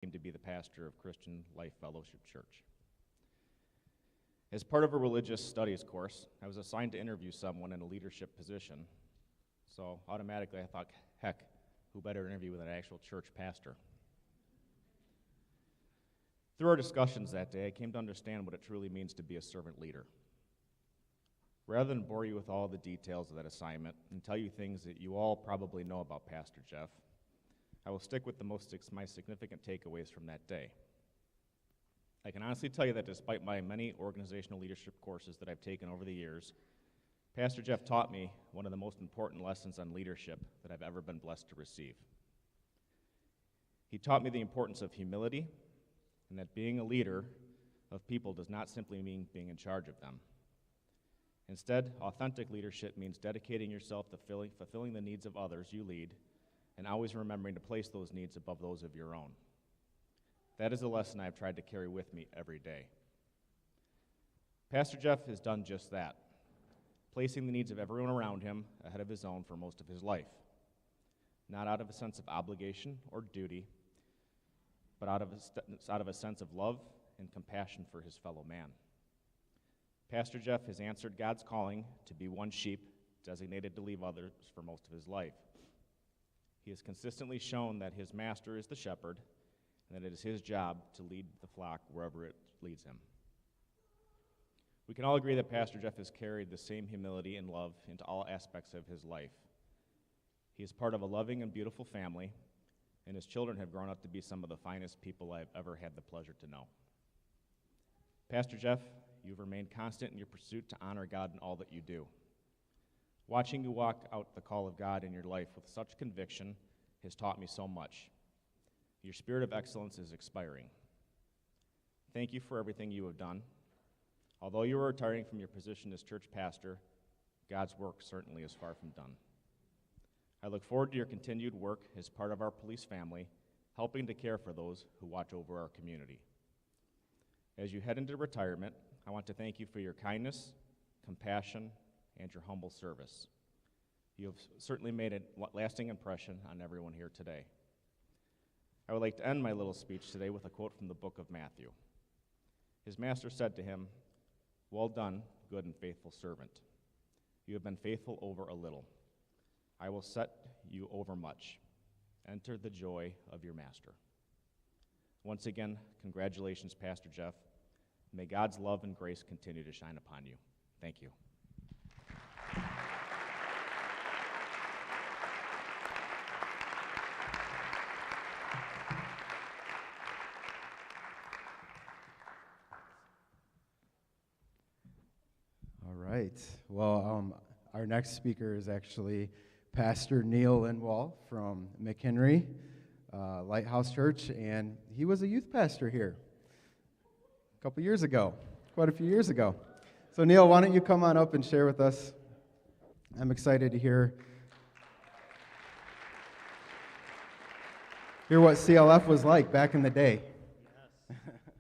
to be the pastor of Christian Life Fellowship Church. As part of a religious studies course, I was assigned to interview someone in a leadership position. So automatically I thought, heck, who better interview with an actual church pastor? Through our discussions that day, I came to understand what it truly means to be a servant leader. Rather than bore you with all the details of that assignment and tell you things that you all probably know about Pastor Jeff, I will stick with my significant takeaways from that day. I can honestly tell you that despite my many organizational leadership courses that I've taken over the years, Pastor Jeff taught me one of the most important lessons on leadership that I've ever been blessed to receive. He taught me the importance of humility, and that being a leader of people does not simply mean being in charge of them. Instead, authentic leadership means dedicating yourself to fulfilling the needs of others you lead, and always remembering to place those needs above those of your own. That is a lesson I have tried to carry with me every day. Pastor Jeff has done just that, placing the needs of everyone around him ahead of his own for most of his life, not out of a sense of obligation or duty, but out of a sense of love and compassion for his fellow man. Pastor Jeff has answered God's calling to be one sheep designated to leave others for most of his life. He has consistently shown that his master is the shepherd and that it is his job to lead the flock wherever it leads him. We can all agree that Pastor Jeff has carried the same humility and love into all aspects of his life. He is part of a loving and beautiful family, and his children have grown up to be some of the finest people I've ever had the pleasure to know. Pastor Jeff, you've remained constant in your pursuit to honor God in all that you do. Watching you walk out the call of God in your life with such conviction has taught me so much. Your spirit of excellence is expiring. Thank you for everything you have done. Although you are retiring from your position as church pastor, God's work certainly is far from done. I look forward to your continued work as part of our police family, helping to care for those who watch over our community. As you head into retirement, I want to thank you for your kindness, compassion, and your humble service. You have certainly made a lasting impression on everyone here today. I would like to end my little speech today with a quote from the book of Matthew. His master said to him, "Well done, good and faithful servant. You have been faithful over a little. I will set you over much. Enter the joy of your master." Once again, congratulations, Pastor Jeff. May God's love and grace continue to shine upon you. Thank you. All right. Well, our next speaker is actually Pastor Neil Lindwall from McHenry Lighthouse Church, and he was a youth pastor here a couple years ago, quite a few years ago. So Neil, why don't you come on up and share with us? I'm excited to hear what CLF was like back in the day.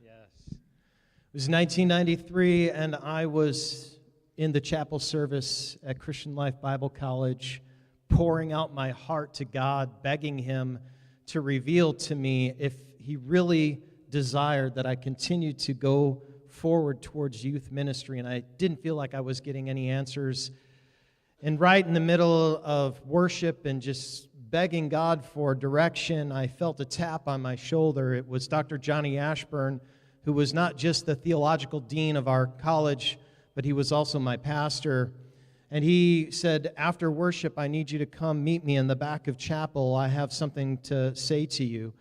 Yes. It was 1993, and I was in the chapel service at Christian Life Bible College, pouring out my heart to God, begging Him to reveal to me if He really desired that I continue to go forward towards youth ministry, and I didn't feel like I was getting any answers. And right in the middle of worship and just begging God for direction, I felt a tap on my shoulder. It was Dr. Johnny Ashburn, who was not just the theological dean of our college, but he was also my pastor. And he said, "After worship, I need you to come meet me in the back of chapel. I have something to say to you."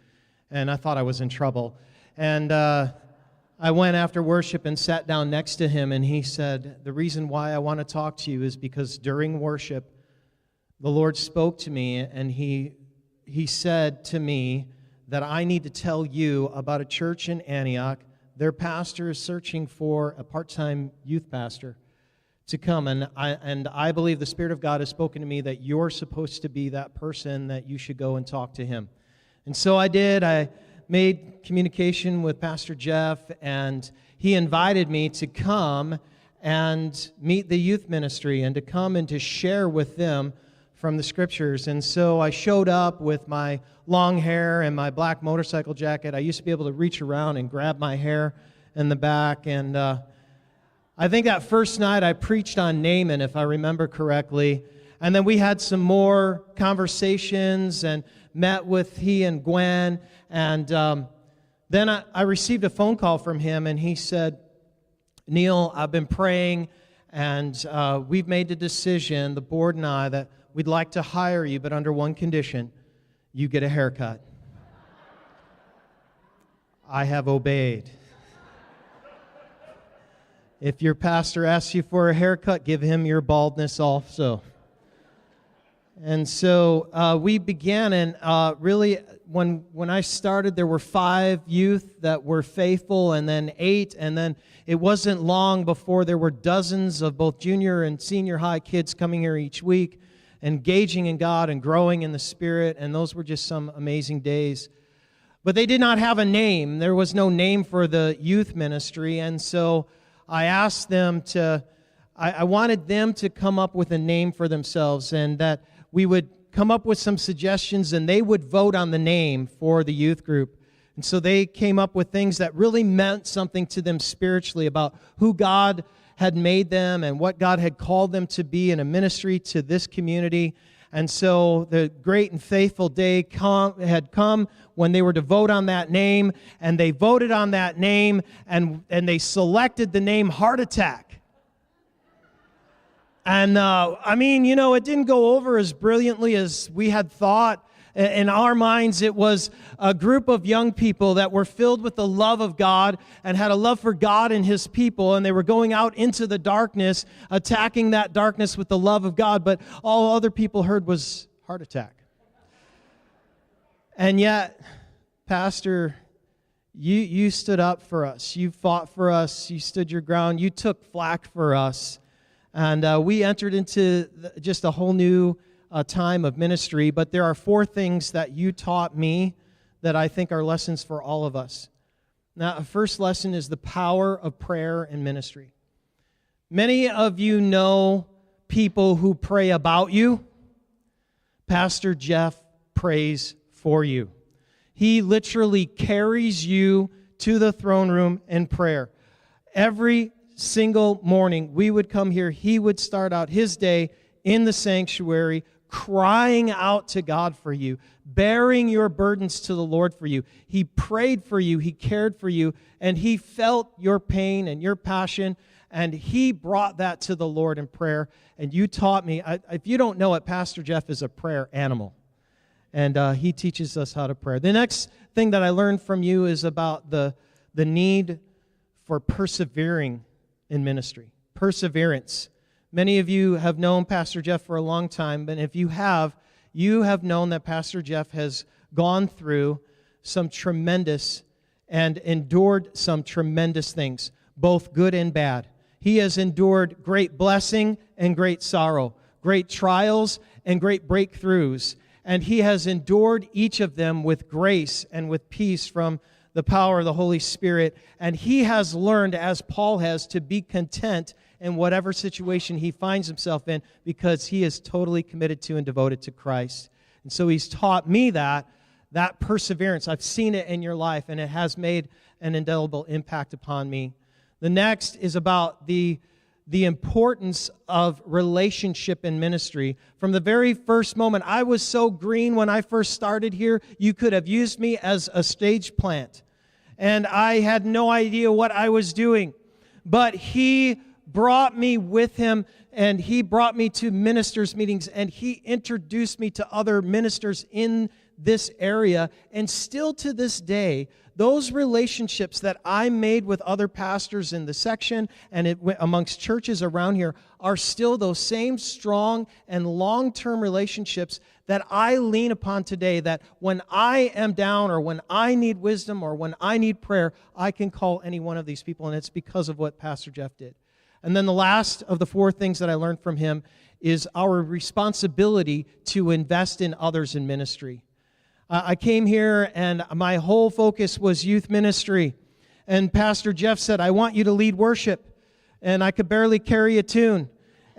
And I thought I was in trouble. And I went after worship and sat down next to him, and he said, "The reason why I want to talk to you is because during worship, the Lord spoke to me, and He said to me that I need to tell you about a church in Antioch. Their pastor is searching for a part-time youth pastor to come, and I believe the Spirit of God has spoken to me that you're supposed to be that person, that you should go and talk to him." And so I did. I made communication with Pastor Jeff, and he invited me to come and meet the youth ministry and to come and to share with them from the Scriptures. And so I showed up with my long hair and my black motorcycle jacket. I used to be able to reach around and grab my hair in the back. And I think that first night I preached on Naaman, if I remember correctly. And then we had some more conversations and met with he and Gwen. And then I received a phone call from him, and he said, Neil, I've been praying, and we've made the decision, the board and I, that we'd like to hire you, but under one condition: you get a haircut. I have obeyed. If your pastor asks you for a haircut, give him your baldness also. And so we began, and really, when I started, there were 5 youth that were faithful, and then 8, and then it wasn't long before there were dozens of both junior and senior high kids coming here each week, engaging in God and growing in the Spirit, and those were just some amazing days. But they did not have a name. There was no name for the youth ministry, and so I asked them to, I wanted them to come up with a name for themselves, and that we would come up with some suggestions, and they would vote on the name for the youth group. And so they came up with things that really meant something to them spiritually about who God had made them and what God had called them to be in a ministry to this community. And so the great and faithful day had come when they were to vote on that name, and they voted on that name, and they selected the name Heart Attack. And it didn't go over as brilliantly as we had thought. In our minds, it was a group of young people that were filled with the love of God and had a love for God and His people, and they were going out into the darkness, attacking that darkness with the love of God, but all other people heard was heart attack. And yet, Pastor, you stood up for us. You fought for us. You stood your ground. You took flack for us. And we entered into just a whole new time of ministry. But there are 4 things that you taught me that I think are lessons for all of us. Now, the first lesson is the power of prayer and ministry. Many of you know people who pray about you. Pastor Jeff prays for you. He literally carries you to the throne room in prayer. Every single morning we would come here, he would start out his day in the sanctuary crying out to God for you, bearing your burdens to the Lord for you. He prayed for you, he cared for you, and he felt your pain and your passion, and he brought that to the Lord in prayer. And you taught me, if you don't know it, Pastor Jeff is a prayer animal, and he teaches us how to pray. The next thing that I learned from you is about the need for persevering in ministry. Perseverance. Many of you have known Pastor Jeff for a long time, but if you have known that Pastor Jeff has gone through some tremendous and endured some tremendous things, both good and bad. He has endured great blessing and great sorrow, great trials and great breakthroughs, and he has endured each of them with grace and with peace from the power of the Holy Spirit, and he has learned, as Paul has, to be content in whatever situation he finds himself in because he is totally committed to and devoted to Christ. And so he's taught me that perseverance. I've seen it in your life, and it has made an indelible impact upon me. The next is about the importance of relationship in ministry. From the very first moment, I was so green when I first started here, you could have used me as a stage plant. And I had no idea what I was doing. But he brought me with him, and he brought me to ministers' meetings, and he introduced me to other ministers in this area. And still to this day, those relationships that I made with other pastors in the section and amongst churches around here are still those same strong and long-term relationships that I lean upon today, that when I am down or when I need wisdom or when I need prayer, I can call any one of these people, and it's because of what Pastor Jeff did. And then the last of the 4 things that I learned from him is our responsibility to invest in others in ministry. I came here and my whole focus was youth ministry. And Pastor Jeff said, I want you to lead worship. And I could barely carry a tune.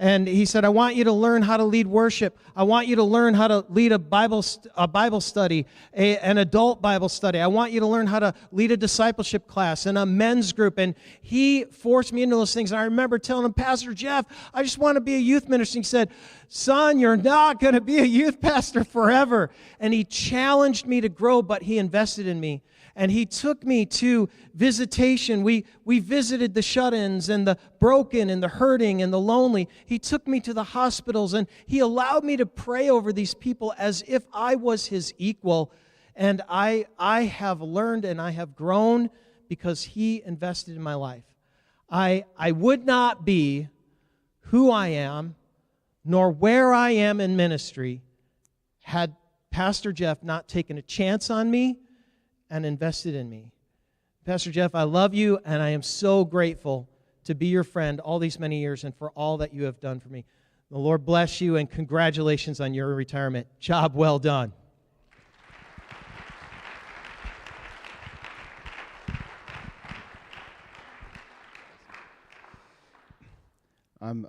And he said, I want you to learn how to lead worship. I want you to learn how to lead a Bible study, an adult Bible study. I want you to learn how to lead a discipleship class and a men's group. And he forced me into those things. And I remember telling him, Pastor Jeff, I just want to be a youth minister. He said, son, you're not going to be a youth pastor forever. And he challenged me to grow, but he invested in me. And he took me to visitation. We visited the shut-ins and the broken and the hurting and the lonely. He took me to the hospitals, and he allowed me to pray over these people as if I was his equal. And I have learned and I have grown because he invested in my life. I would not be who I am, nor where I am in ministry, had Pastor Jeff not taken a chance on me and invested in me. Pastor Jeff, I love you, and I am so grateful to be your friend all these many years and for all that you have done for me. The Lord bless you, and congratulations on your retirement. Job well done. I'm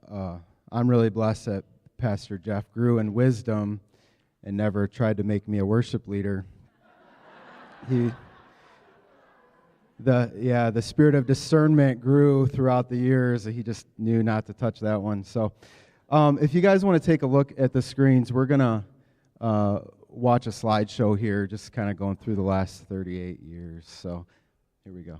really blessed that Pastor Jeff grew in wisdom and never tried to make me a worship leader. The spirit of discernment grew throughout the years. He just knew not to touch that one. So if you guys want to take a look at the screens, we're going to watch a slideshow here, just kind of going through the last 38 years. So here we go.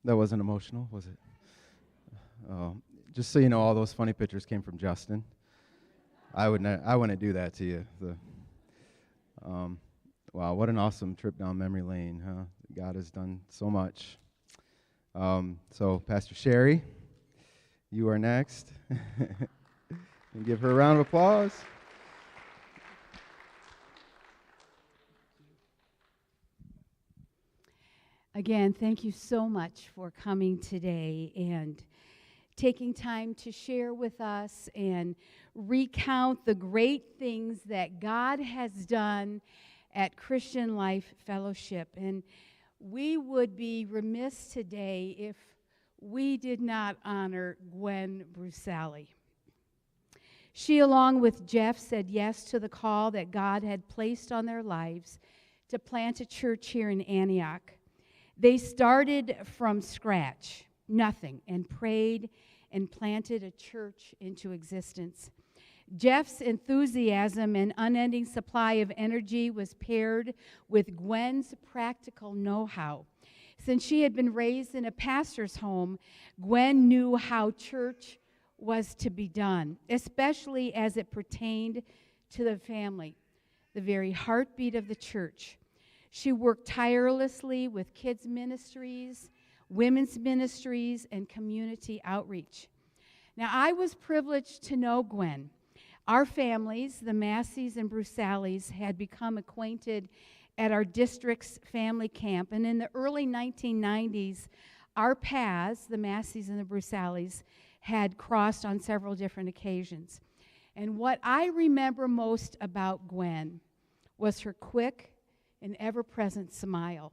That wasn't emotional, was it? Just so you know, all those funny pictures came from Justin. I wouldn't do that to you. Wow, what an awesome trip down memory lane, huh? God has done so much. So, Pastor Sherry, you are next. And give her a round of applause. Again, thank you so much for coming today and taking time to share with us and recount the great things that God has done at Christian Life Fellowship. And we would be remiss today if we did not honor Gwen Brusali. She, along with Jeff, said yes to the call that God had placed on their lives to plant a church here in Antioch. They started from scratch, nothing, and prayed and planted a church into existence. Jeff's enthusiasm and unending supply of energy was paired with Gwen's practical know-how. Since she had been raised in a pastor's home, Gwen knew how church was to be done, especially as it pertained to the family, the very heartbeat of the church. She worked tirelessly with kids' ministries, women's ministries, and community outreach. Now, I was privileged to know Gwen. Our families, the Masseys and Brusalis, had become acquainted at our district's family camp. And in the early 1990s, our paths, the Masseys and the Brusalis, had crossed on several different occasions. And what I remember most about Gwen was her quick and ever-present smile.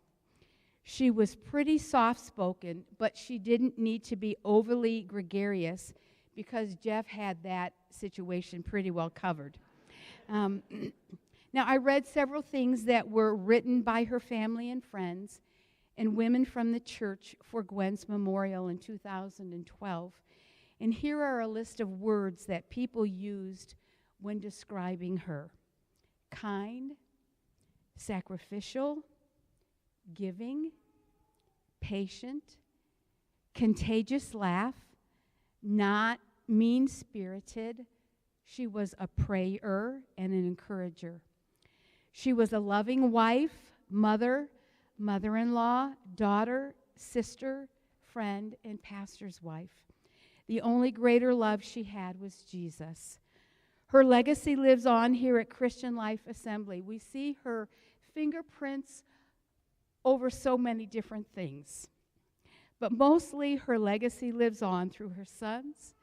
She was pretty soft-spoken, but she didn't need to be overly gregarious because Jeff had that situation pretty well covered. Now, I read several things that were written by her family and friends and women from the church for Gwen's memorial in 2012. And here are a list of words that people used when describing her: kind, sacrificial, giving, patient, contagious laugh, not mean-spirited. She was a prayer and an encourager. She was a loving wife, mother, mother-in-law, daughter, sister, friend, and pastor's wife. The only greater love she had was Jesus. Her legacy lives on here at Christian Life Assembly. We see her fingerprints over so many different things. But mostly her legacy lives on through her sons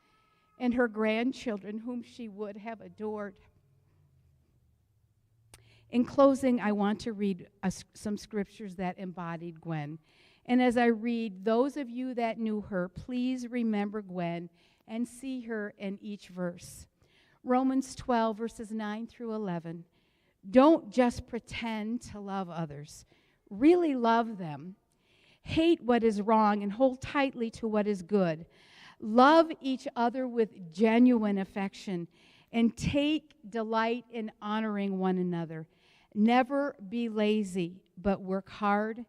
and her grandchildren, whom she would have adored. In closing, I want to read some scriptures that embodied Gwen. And as I read, those of you that knew her, please remember Gwen and see her in each verse. Romans 12, verses 9 through 11. Don't just pretend to love others. Really love them. Hate what is wrong and hold tightly to what is good. Love each other with genuine affection and take delight in honoring one another. Never be lazy, but work hard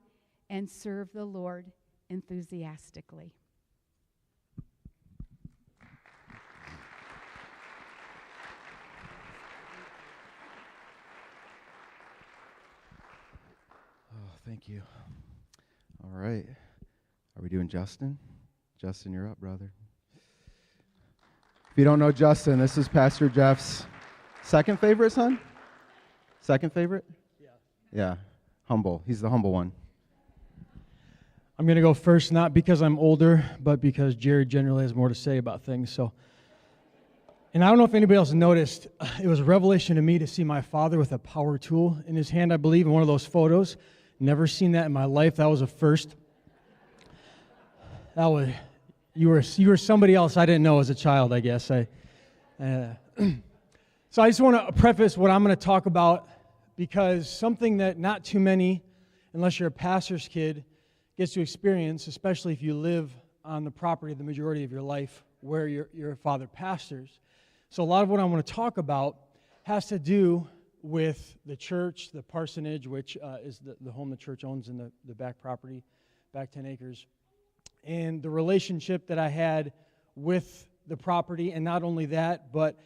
and serve the Lord enthusiastically. Oh, thank you. All right. Are we doing Justin? Justin, you're up, brother. If you don't know Justin, this is Pastor Jeff's second favorite son? Second favorite? Yeah. Humble. He's the humble one. I'm going to go first, not because I'm older, but because Jared generally has more to say about things. And I don't know if anybody else noticed, it was a revelation to me to see my father with a power tool in his hand, I believe, in one of those photos. Never seen that in my life. That was a first. You were somebody else I didn't know as a child, I guess. So I just want to preface what I'm going to talk about, because something that not too many, unless you're a pastor's kid, gets to experience, especially if you live on the property the majority of your life where your father pastors. So a lot of what I want to talk about has to do with the church, the parsonage, which is the home the church owns in the back property, back 10 acres. and the relationship that I had with the property. And not only that, but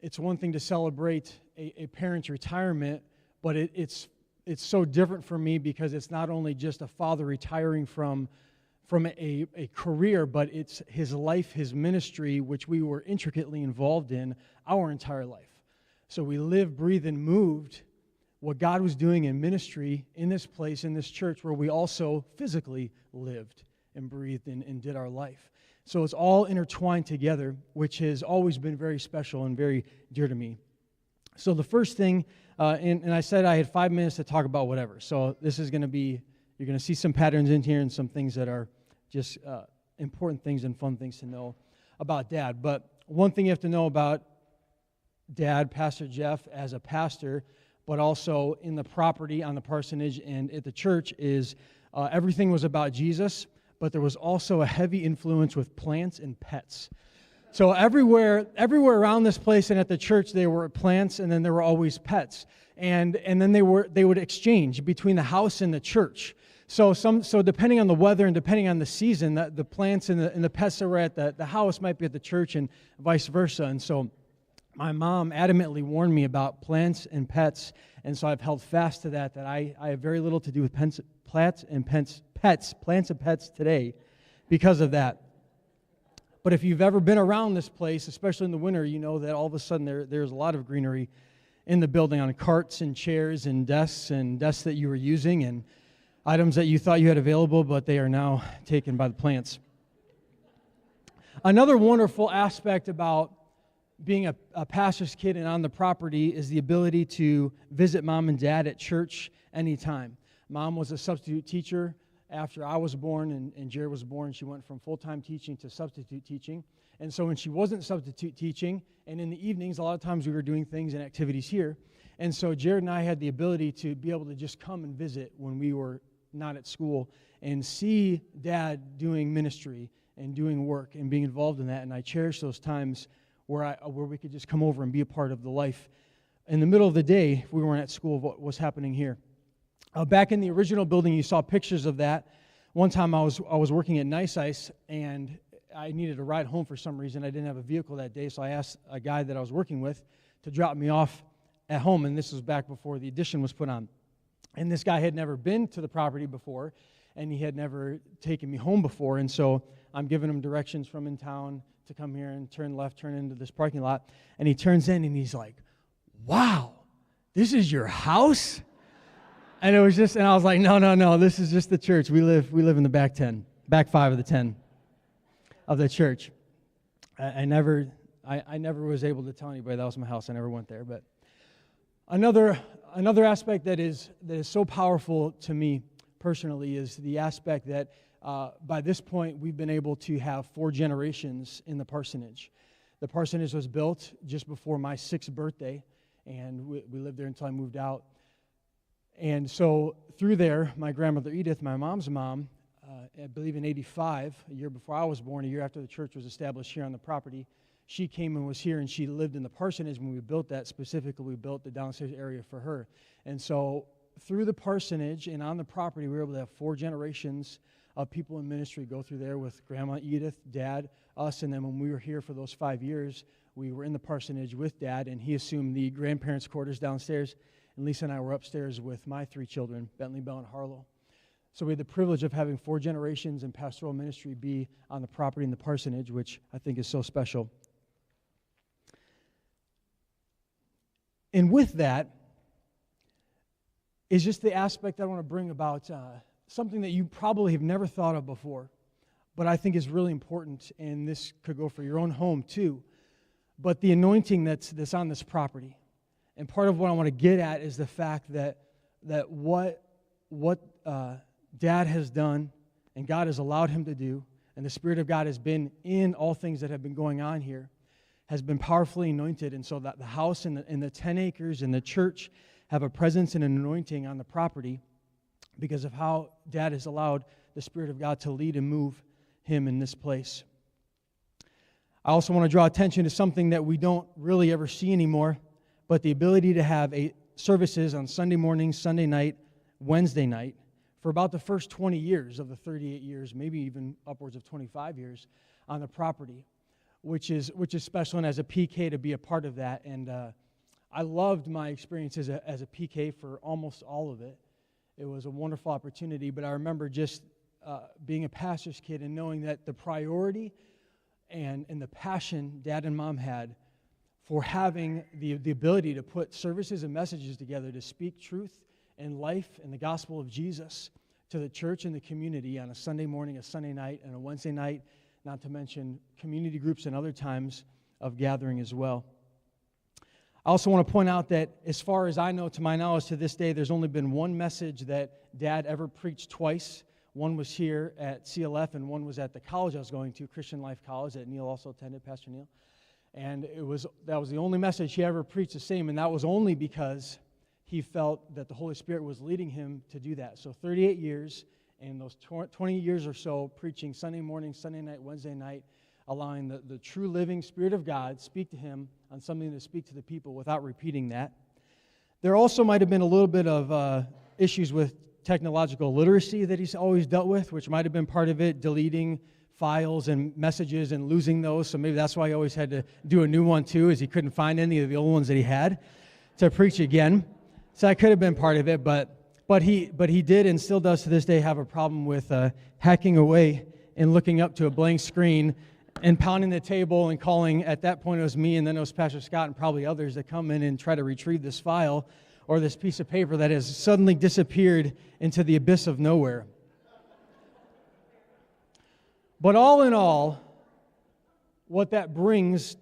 it's one thing to celebrate a parent's retirement, but it's so different for me because it's not only just a father retiring from a career, but it's his life, his ministry, which we were intricately involved in our entire life. So we lived, breathed, and moved what God was doing in ministry in this place, in this church, where we also physically lived and breathed and did our life. So it's all intertwined together, which has always been very special and very dear to me. So the first thing, and I said I had 5 minutes to talk about whatever. So this is going to be, you're going to see some patterns in here and some things that are just important things and fun things to know about Dad. But one thing you have to know about Dad, Pastor Jeff, as a pastor, but also in the property, on the parsonage, and at the church, is everything was about Jesus, but there was also a heavy influence with plants and pets. So everywhere around this place and at the church, there were plants, and then there were always pets, and then they would exchange between the house and the church. So depending on the weather and depending on the season, the plants and the pets that were at the house might be at the church, and vice versa. And so my mom adamantly warned me about plants and pets, and so I've held fast to that I have very little to do with plants and pets today because of that. But if you've ever been around this place, especially in the winter, you know that all of a sudden there's a lot of greenery in the building on carts and chairs and desks that you were using and items that you thought you had available, but they are now taken by the plants. Another wonderful aspect about being a pastor's kid and on the property is the ability to visit Mom and Dad at church anytime. Mom was a substitute teacher after I was born and Jared was born. She went from full-time teaching to substitute teaching. And so when she wasn't substitute teaching, and in the evenings, a lot of times we were doing things and activities here. And so Jared and I had the ability to be able to just come and visit when we were not at school and see Dad doing ministry and doing work and being involved in that. And I cherish those times where we could just come over and be a part of the life in the middle of the day if we weren't at school of what was happening here. Back in the original building, you saw pictures of that. One time I was working at Nice Ice, and I needed a ride home for some reason. I didn't have a vehicle that day, so I asked a guy that I was working with to drop me off at home, and this was back before the addition was put on. And this guy had never been to the property before, and he had never taken me home before, and so I'm giving him directions from in town to come here and turn left, turn into this parking lot, and he turns in, and he's like, "Wow, this is your house?" And it was just, and I was like, no, this is just the church. We live in the back 5 of the 10 of the church. I never was able to tell anybody that was my house. I never went there. But another aspect that is so powerful to me personally is the aspect that by this point we've been able to have 4 generations in the parsonage. The parsonage was built just before my 6th birthday, and we lived there until I moved out. And so through there, my grandmother Edith, my mom's mom, I believe in 85, a year before I was born, a year after the church was established here on the property, she came and was here, and she lived in the parsonage when we built that. Specifically, we built the downstairs area for her. And so through the parsonage and on the property, we were able to have 4 generations of people in ministry go through there with Grandma Edith, Dad, us, and then when we were here for those 5 years, we were in the parsonage with Dad, and he assumed the grandparents' quarters downstairs. And Lisa and I were upstairs with my 3 children, Bentley, Bell, and Harlow. So we had the privilege of having 4 generations in pastoral ministry be on the property in the parsonage, which I think is so special. And with that is just the aspect I want to bring about something that you probably have never thought of before, but I think is really important, and this could go for your own home too, but the anointing that's on this property. And part of what I want to get at is the fact that what Dad has done and God has allowed him to do, and the Spirit of God has been in all things that have been going on here, has been powerfully anointed. And so that the house and the 10 acres and the church have a presence and an anointing on the property because of how Dad has allowed the Spirit of God to lead and move him in this place. I also want to draw attention to something that we don't really ever see anymore, but the ability to have services on Sunday morning, Sunday night, Wednesday night for about the first 20 years of the 38 years, maybe even upwards of 25 years on the property, which is special, and as a PK to be a part of that. And I loved my experience as a PK for almost all of it. It was a wonderful opportunity, but I remember just being a pastor's kid and knowing that the priority and the passion Dad and Mom had for having the ability to put services and messages together to speak truth and life and the gospel of Jesus to the church and the community on a Sunday morning, a Sunday night, and a Wednesday night, not to mention community groups and other times of gathering as well. I also want to point out that as far as I know, to my knowledge to this day, there's only been one message that Dad ever preached twice. One was here at CLF, and one was at the college I was going to, Christian Life College, that Neil also attended, Pastor Neil. And that was the only message he ever preached the same, and that was only because he felt that the Holy Spirit was leading him to do that. So 38 years, and those 20 years or so, preaching Sunday morning, Sunday night, Wednesday night, allowing the true living Spirit of God speak to him on something to speak to the people without repeating that. There also might have been a little bit of issues with technological literacy that he's always dealt with, which might have been part of it, deleting files and messages and losing those. So maybe that's why he always had to do a new one too, as he couldn't find any of the old ones that he had to preach again. So that could have been part of it, but he did and still does to this day have a problem with hacking away and looking up to a blank screen and pounding the table and calling. At that point it was me, and then it was Pastor Scott and probably others that come in and try to retrieve this file or this piece of paper that has suddenly disappeared into the abyss of nowhere. But all in all, what that brings,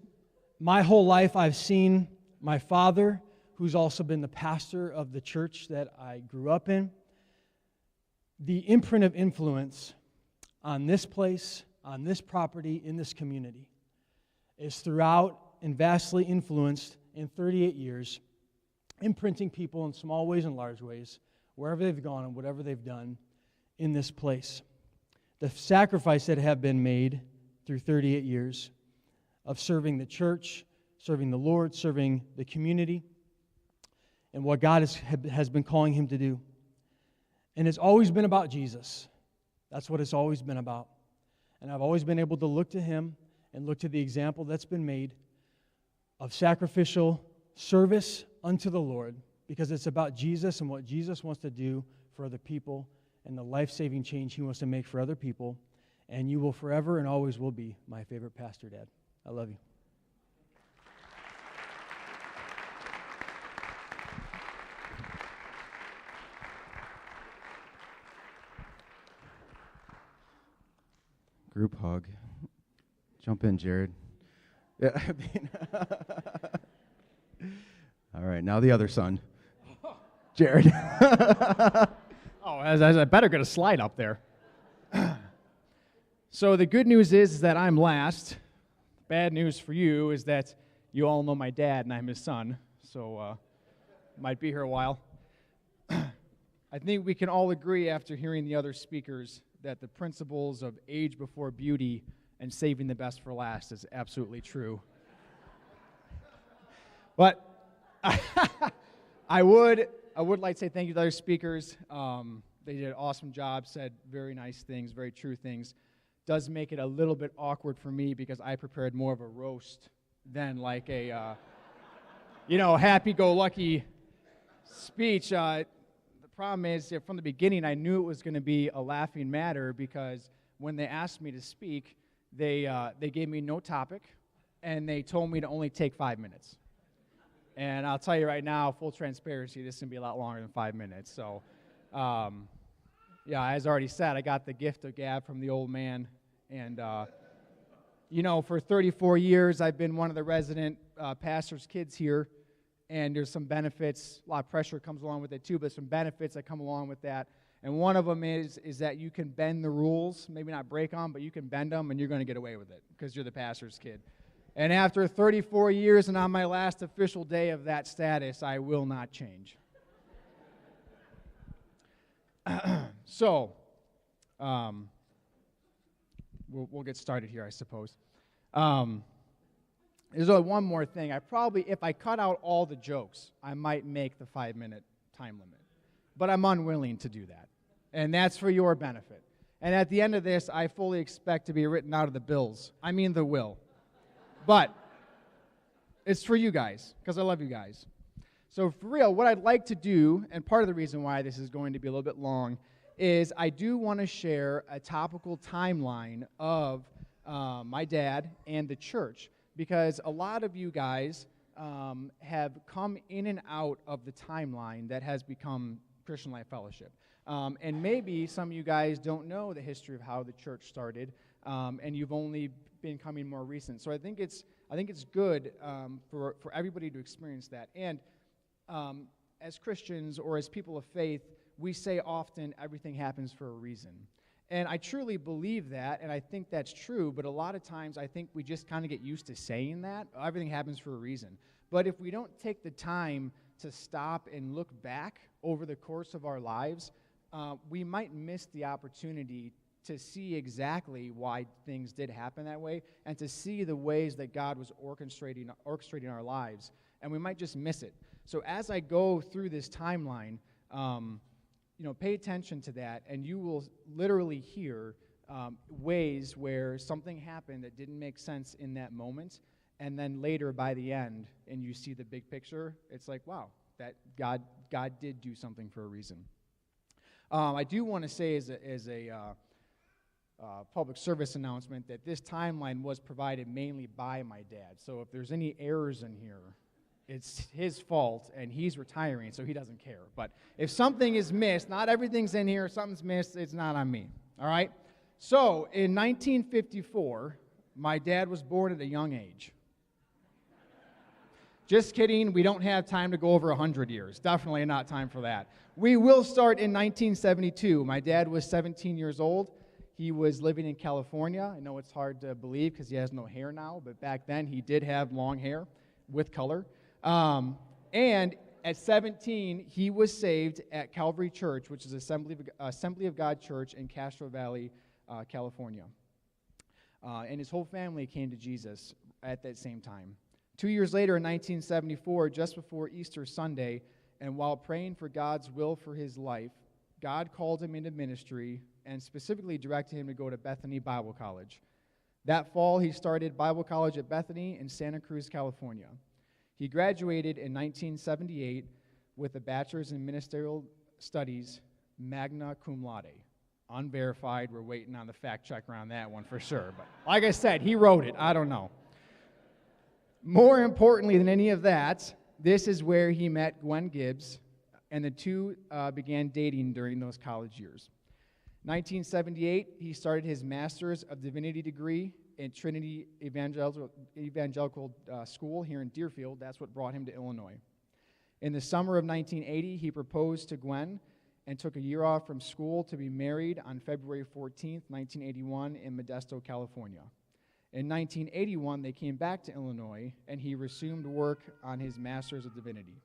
my whole life I've seen my father, who's also been the pastor of the church that I grew up in, the imprint of influence on this place, on this property, in this community, is throughout and vastly influenced in 38 years, imprinting people in small ways and large ways, wherever they've gone and whatever they've done in this place. The sacrifice that have been made through 38 years of serving the church, serving the Lord, serving the community, and what God has been calling him to do. And it's always been about Jesus. That's what it's always been about. And I've always been able to look to him and look to the example that's been made of sacrificial service unto the Lord, because it's about Jesus and what Jesus wants to do for other people and the life-saving change he wants to make for other people. And you will forever and always will be my favorite pastor, Dad. I love you. Group hug. Jump in, Jared. Yeah, all right, now the other son. Jared. Oh, I better get a slide up there. So the good news is that I'm last. Bad news for you is that you all know my dad and I'm his son, so might be here a while. I think we can all agree after hearing the other speakers that the principles of age before beauty and saving the best for last is absolutely true. But I would like to say thank you to the other speakers. They did an awesome job, said very nice things, very true things. Does make it a little bit awkward for me because I prepared more of a roast than like a, happy-go-lucky speech. The problem is, from the beginning, I knew it was going to be a laughing matter because when they asked me to speak, they gave me no topic, and they told me to only take 5 minutes. And I'll tell you right now, full transparency, this is going to be a lot longer than 5 minutes. So, as already said, I got the gift of gab from the old man. And, for 34 years, I've been one of the resident pastor's kids here. And there's some benefits. A lot of pressure comes along with it, too, but some benefits that come along with that. And one of them is that you can bend the rules, maybe not break them, but you can bend them, and you're going to get away with it because you're the pastor's kid. And after 34 years and on my last official day of that status, I will not change. So, we'll get started here, I suppose. There's one more thing. If I cut out all the jokes, I might make the 5-minute time limit. But I'm unwilling to do that. And that's for your benefit. And at the end of this, I fully expect to be written out of the bills. I mean the will. But it's for you guys, because I love you guys. So for real, what I'd like to do, and part of the reason why this is going to be a little bit long, is I do want to share a topical timeline of my dad and the church, because a lot of you guys have come in and out of the timeline that has become Christian Life Fellowship. And maybe some of you guys don't know the history of how the church started, and you've only been coming more recent. So I think it's good for everybody to experience that. And as Christians or as people of faith, we say often everything happens for a reason. And I truly believe that, and I think that's true, but a lot of times I think we just kind of get used to saying that. Everything happens for a reason. But if we don't take the time to stop and look back over the course of our lives, we might miss the opportunity to see exactly why things did happen that way and to see the ways that God was orchestrating our lives, and we might just miss it. So as I go through this timeline, pay attention to that, and you will literally hear ways where something happened that didn't make sense in that moment, and then later by the end, and you see the big picture, it's like, wow, that God did do something for a reason. I do want to say as a public service announcement that this timeline was provided mainly by my dad. So if there's any errors in here, it's his fault, and he's retiring, so he doesn't care. But if something is missed, not everything's in here, if something's missed, it's not on me, all right? So in 1954, my dad was born at a young age. Just kidding, we don't have time to go over 100 years. Definitely not time for that. We will start in 1972. My dad was 17 years old. He was living in California. I know it's hard to believe because he has no hair now, but back then he did have long hair with color. And at 17, he was saved at Calvary Church, which is Assembly of God Church in Castro Valley, California. And his whole family came to Jesus at that same time. 2 years later, in 1974, just before Easter Sunday, and while praying for God's will for his life, God called him into ministry and specifically directed him to go to Bethany Bible College. That fall, he started Bible college at Bethany in Santa Cruz, California. He graduated in 1978 with a bachelor's in ministerial studies, magna cum laude. Unverified, we're waiting on the fact checker on that one for sure. But like I said, he wrote it, I don't know. More importantly than any of that, this is where he met Gwen Gibbs, and the two began dating during those college years. 1978, he started his Master's of Divinity degree in Trinity Evangelical School here in Deerfield. That's what brought him to Illinois. In the summer of 1980, he proposed to Gwen and took a year off from school to be married on February 14th, 1981 in Modesto, California. In 1981, they came back to Illinois, and he resumed work on his Master's of Divinity.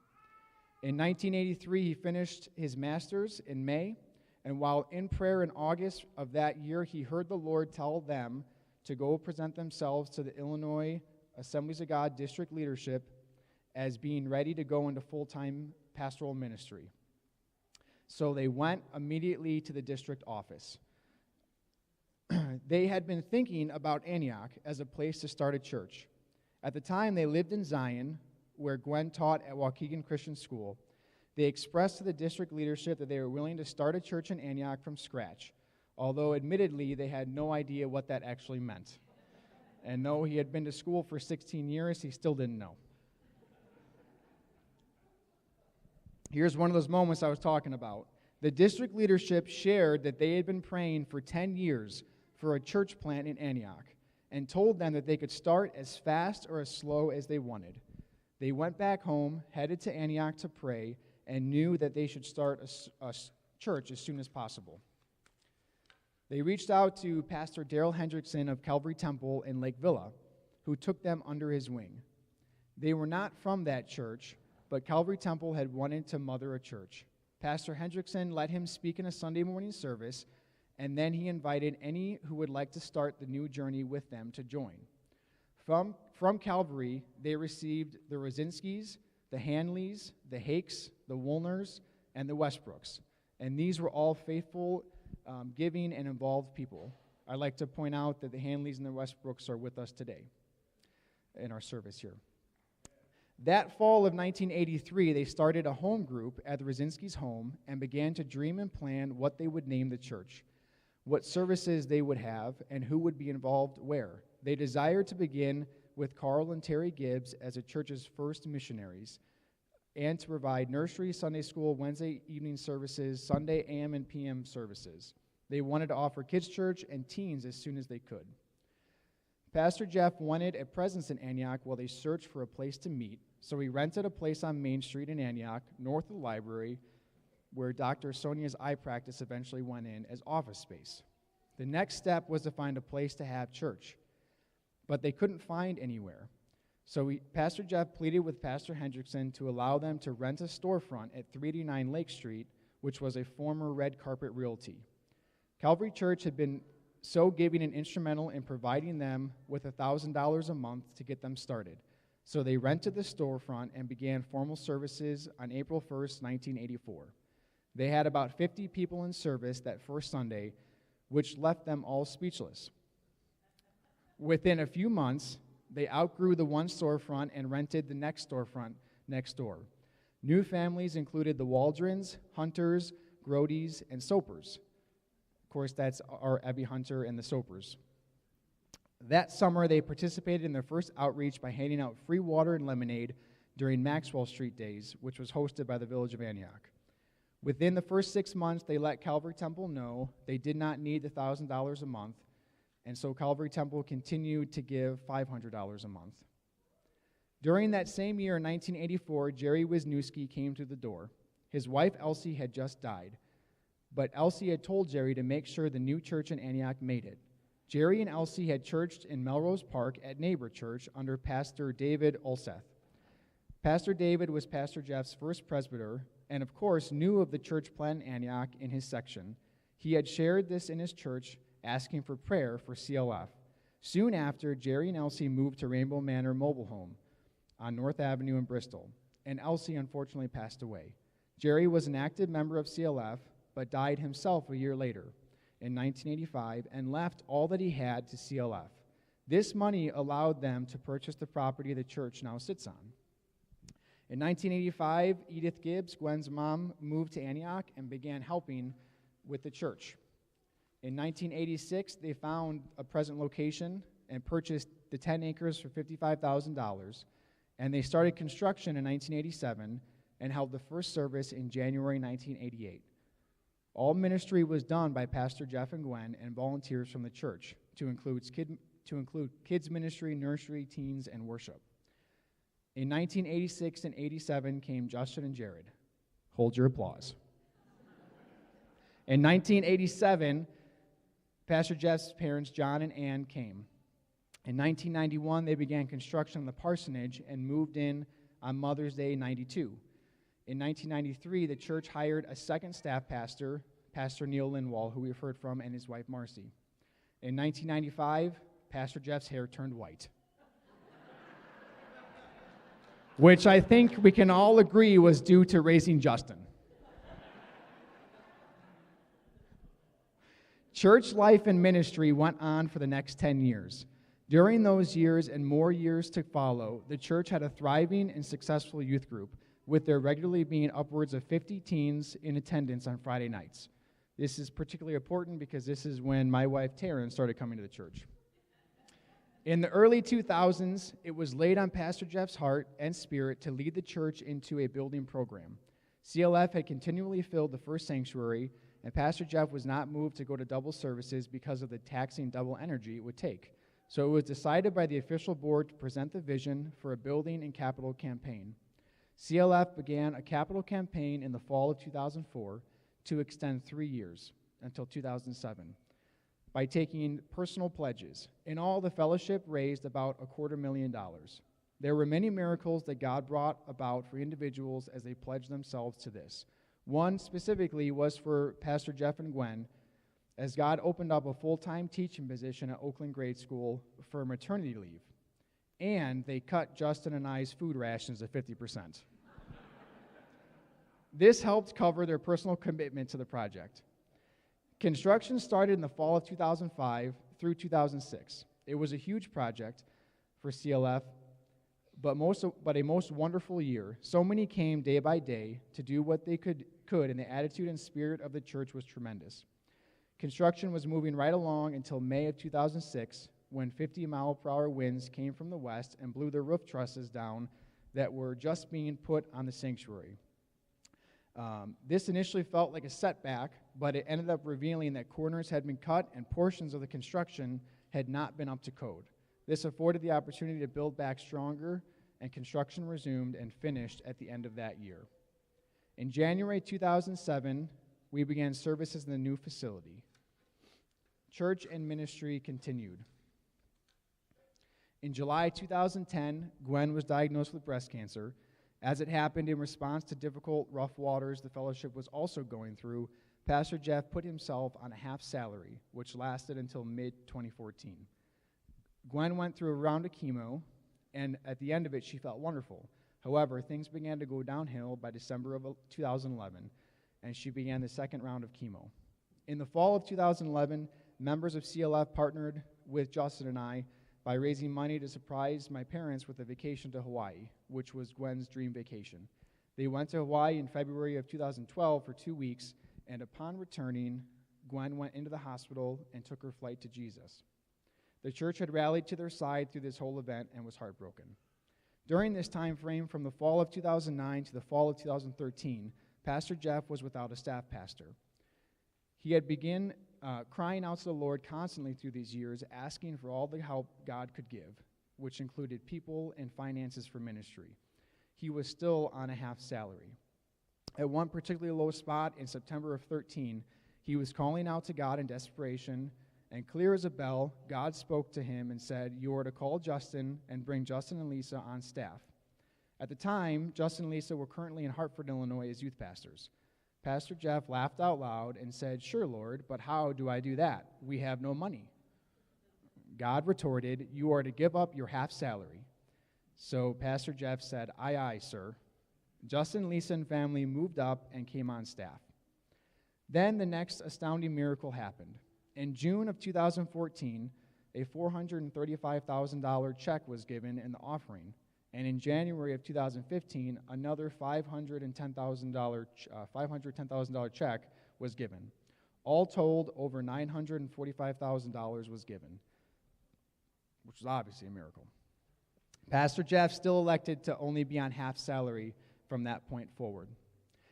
In 1983, he finished his Master's in May, and while in prayer in August of that year, he heard the Lord tell them to go present themselves to the Illinois Assemblies of God district leadership as being ready to go into full-time pastoral ministry. So they went immediately to the district office. They had been thinking about Antioch as a place to start a church. At the time, they lived in Zion, where Gwen taught at Waukegan Christian School. They expressed to the district leadership that they were willing to start a church in Antioch from scratch, although admittedly they had no idea what that actually meant. And though he had been to school for 16 years, he still didn't know. Here's one of those moments I was talking about. The district leadership shared that they had been praying for 10 years for a church plant in Antioch and told them that they could start as fast or as slow as they wanted. They went back home, headed to Antioch to pray, and knew that they should start a church as soon as possible. They reached out to Pastor Daryl Hendrickson of Calvary Temple in Lake Villa, who took them under his wing. They were not from that church, but Calvary Temple had wanted to mother a church. Pastor Hendrickson let him speak in a Sunday morning service, and then he invited any who would like to start the new journey with them to join. From Calvary, they received the Rosinskis, the Hanleys, the Hakes, the Woolners, and the Westbrooks. And these were all faithful, giving, and involved people. I'd like to point out that the Hanleys and the Westbrooks are with us today in our service here. That fall of 1983, they started a home group at the Rosinski's home and began to dream and plan what they would name the church, what services they would have, and who would be involved where. They desired to begin with Carl and Terry Gibbs as the church's first missionaries, and to provide nursery, Sunday school, Wednesday evening services, Sunday AM and PM services. They wanted to offer kids' church and teens as soon as they could. Pastor Jeff wanted a presence in Antioch while they searched for a place to meet, so he rented a place on Main Street in Antioch, north of the library, where Dr. Sonia's eye practice eventually went in as office space. The next step was to find a place to have church, but they couldn't find anywhere. So Pastor Jeff pleaded with Pastor Hendrickson to allow them to rent a storefront at 389 Lake Street, which was a former Red Carpet Realty. Calvary Church had been so giving and instrumental in providing them with $1,000 a month to get them started. So they rented the storefront and began formal services on April 1st, 1984. They had about 50 people in service that first Sunday, which left them all speechless. Within a few months, they outgrew the one storefront and rented the next storefront next door. New families included the Waldrons, Hunters, Grodies, and Soapers. Of course, that's our Abby Hunter and the Soapers. That summer, they participated in their first outreach by handing out free water and lemonade during Maxwell Street Days, which was hosted by the Village of Antioch. Within the first 6 months, they let Calvary Temple know they did not need the $1,000 a month, and so Calvary Temple continued to give $500 a month. During that same year, in 1984, Jerry Wisniewski came to the door. His wife, Elsie, had just died, but Elsie had told Jerry to make sure the new church in Antioch made it. Jerry and Elsie had churched in Melrose Park at Neighbor Church under Pastor David Ulseth. Pastor David was Pastor Jeff's first presbyter, and of course knew of the church plant in Antioch in his section. He had shared this in his church, asking for prayer for CLF. Soon after, Jerry and Elsie moved to Rainbow Manor Mobile Home on North Avenue in Bristol, and Elsie unfortunately passed away. Jerry was an active member of CLF, but died himself a year later in 1985 and left all that he had to CLF. This money allowed them to purchase the property the church now sits on. In 1985, Edith Gibbs, Gwen's mom, moved to Antioch and began helping with the church. In 1986, they found a present location and purchased the 10 acres for $55,000, and they started construction in 1987 and held the first service in January 1988. All ministry was done by Pastor Jeff and Gwen and volunteers from the church, to include kids ministry, nursery, teens, and worship. In 1986 and 87 came Justin and Jared. Hold your applause. In 1987, Pastor Jeff's parents, John and Ann, came. In 1991, they began construction on the parsonage and moved in on Mother's Day, 92. In 1993, the church hired a second staff pastor, Pastor Neil Lindwall, who we've heard from, and his wife, Marcy. In 1995, Pastor Jeff's hair turned white, which I think we can all agree was due to raising Justin. Church life and ministry went on for the next 10 years. During those years and more years to follow, the church had a thriving and successful youth group, with there regularly being upwards of 50 teens in attendance on Friday nights. This is particularly important because this is when my wife, Taryn, started coming to the church. In the early 2000s, it was laid on Pastor Jeff's heart and spirit to lead the church into a building program. CLF had continually filled the first sanctuary, and Pastor Jeff was not moved to go to double services because of the taxing double energy it would take. So it was decided by the official board to present the vision for a building and capital campaign. CLF began a capital campaign in the fall of 2004 to extend 3 years until 2007 by taking personal pledges. In all, the fellowship raised about $250,000. There were many miracles that God brought about for individuals as they pledged themselves to this. One specifically was for Pastor Jeff and Gwen, as God opened up a full-time teaching position at Oakland Grade School for maternity leave, and they cut Justin and I's food rations to 50%. This helped cover their personal commitment to the project. Construction started in the fall of 2005 through 2006. It was a huge project for CLF, but a most wonderful year. So many came day by day to do what they could, and the attitude and spirit of the church was tremendous. Construction was moving right along until May of 2006, when 50-mile-per-hour winds came from the west and blew the roof trusses down that were just being put on the sanctuary. This initially felt like a setback, but it ended up revealing that corners had been cut and portions of the construction had not been up to code. This afforded the opportunity to build back stronger, and construction resumed and finished at the end of that year. In January 2007, we began services in the new facility. Church and ministry continued. In July 2010, Gwen was diagnosed with breast cancer. As it happened, in response to difficult, rough waters the fellowship was also going through, Pastor Jeff put himself on a half salary, which lasted until mid-2014. Gwen went through a round of chemo, and at the end of it, she felt wonderful. However, things began to go downhill by December of 2011, and she began the second round of chemo. In the fall of 2011, members of CLF partnered with Justin and I by raising money to surprise my parents with a vacation to Hawaii, which was Gwen's dream vacation. They went to Hawaii in February of 2012 for 2 weeks, and upon returning, Gwen went into the hospital and took her flight to Jesus. The church had rallied to their side through this whole event and was heartbroken. During this time frame, from the fall of 2009 to the fall of 2013, Pastor Jeff was without a staff pastor. He had begun crying out to the Lord constantly through these years, asking for all the help God could give, which included people and finances for ministry. He was still on a half salary. At one particularly low spot in September of 13, he was calling out to God in desperation, and clear as a bell, God spoke to him and said, "You are to call Justin and bring Justin and Lisa on staff." At the time, Justin and Lisa were currently in Hartford, Illinois as youth pastors. Pastor Jeff laughed out loud and said, "Sure, Lord, but how do I do that? We have no money." God retorted, "You are to give up your half salary." So Pastor Jeff said, "Aye, aye, sir." Justin, Lisa, and family moved up and came on staff. Then the next astounding miracle happened. In June of 2014, a $435,000 check was given in the offering, and in January of 2015, another $510,000 check was given. All told, over $945,000 was given, which is obviously a miracle. Pastor Jeff still elected to only be on half salary from that point forward.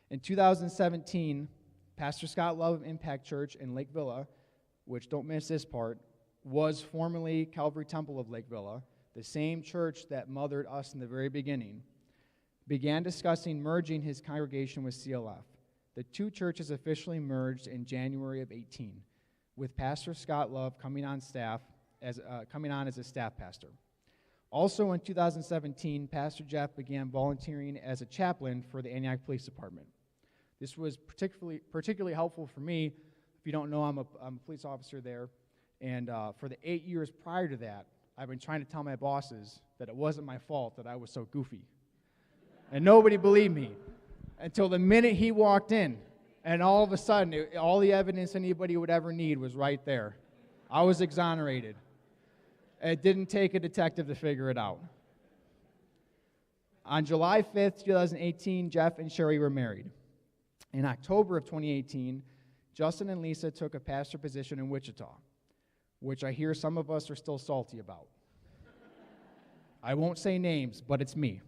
In 2017, Pastor Scott Love of Impact Church in Lake Villa, which, don't miss this part, was formerly Calvary Temple of Lake Villa, the same church that mothered us in the very beginning, began discussing merging his congregation with CLF. The two churches officially merged in January of 18, with Pastor Scott Love coming on as a staff pastor. Also in 2017, Pastor Jeff began volunteering as a chaplain for the Antioch Police Department. This was particularly helpful for me. If you don't know, I'm a police officer there, and for the 8 years prior to that, I've been trying to tell my bosses that it wasn't my fault that I was so goofy. And nobody believed me until the minute he walked in, and all of a sudden, all the evidence anybody would ever need was right there. I was exonerated. It didn't take a detective to figure it out. On July 5th, 2018, Jeff and Sherry were married. In October of 2018, Justin and Lisa took a pastor position in Wichita, which I hear some of us are still salty about. I won't say names, but it's me.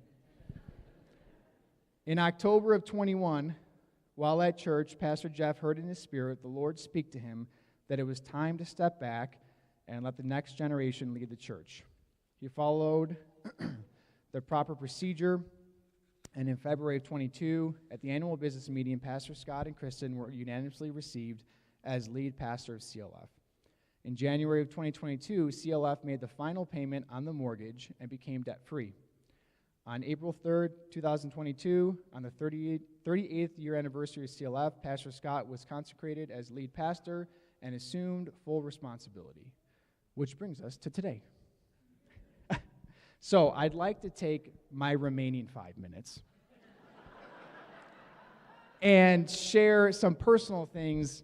In October of 21, while at church, Pastor Jeff heard in his spirit the Lord speak to him that it was time to step back and let the next generation lead the church. He followed the proper procedure, and in February of 22, at the annual business meeting, Pastor Scott and Kristen were unanimously received as lead pastor of CLF. In January of 2022, CLF made the final payment on the mortgage and became debt-free. On April 3rd, 2022, on the 38th year anniversary of CLF, Pastor Scott was consecrated as lead pastor and assumed full responsibility, which brings us to today. So I'd like to take my remaining 5 minutes and share some personal things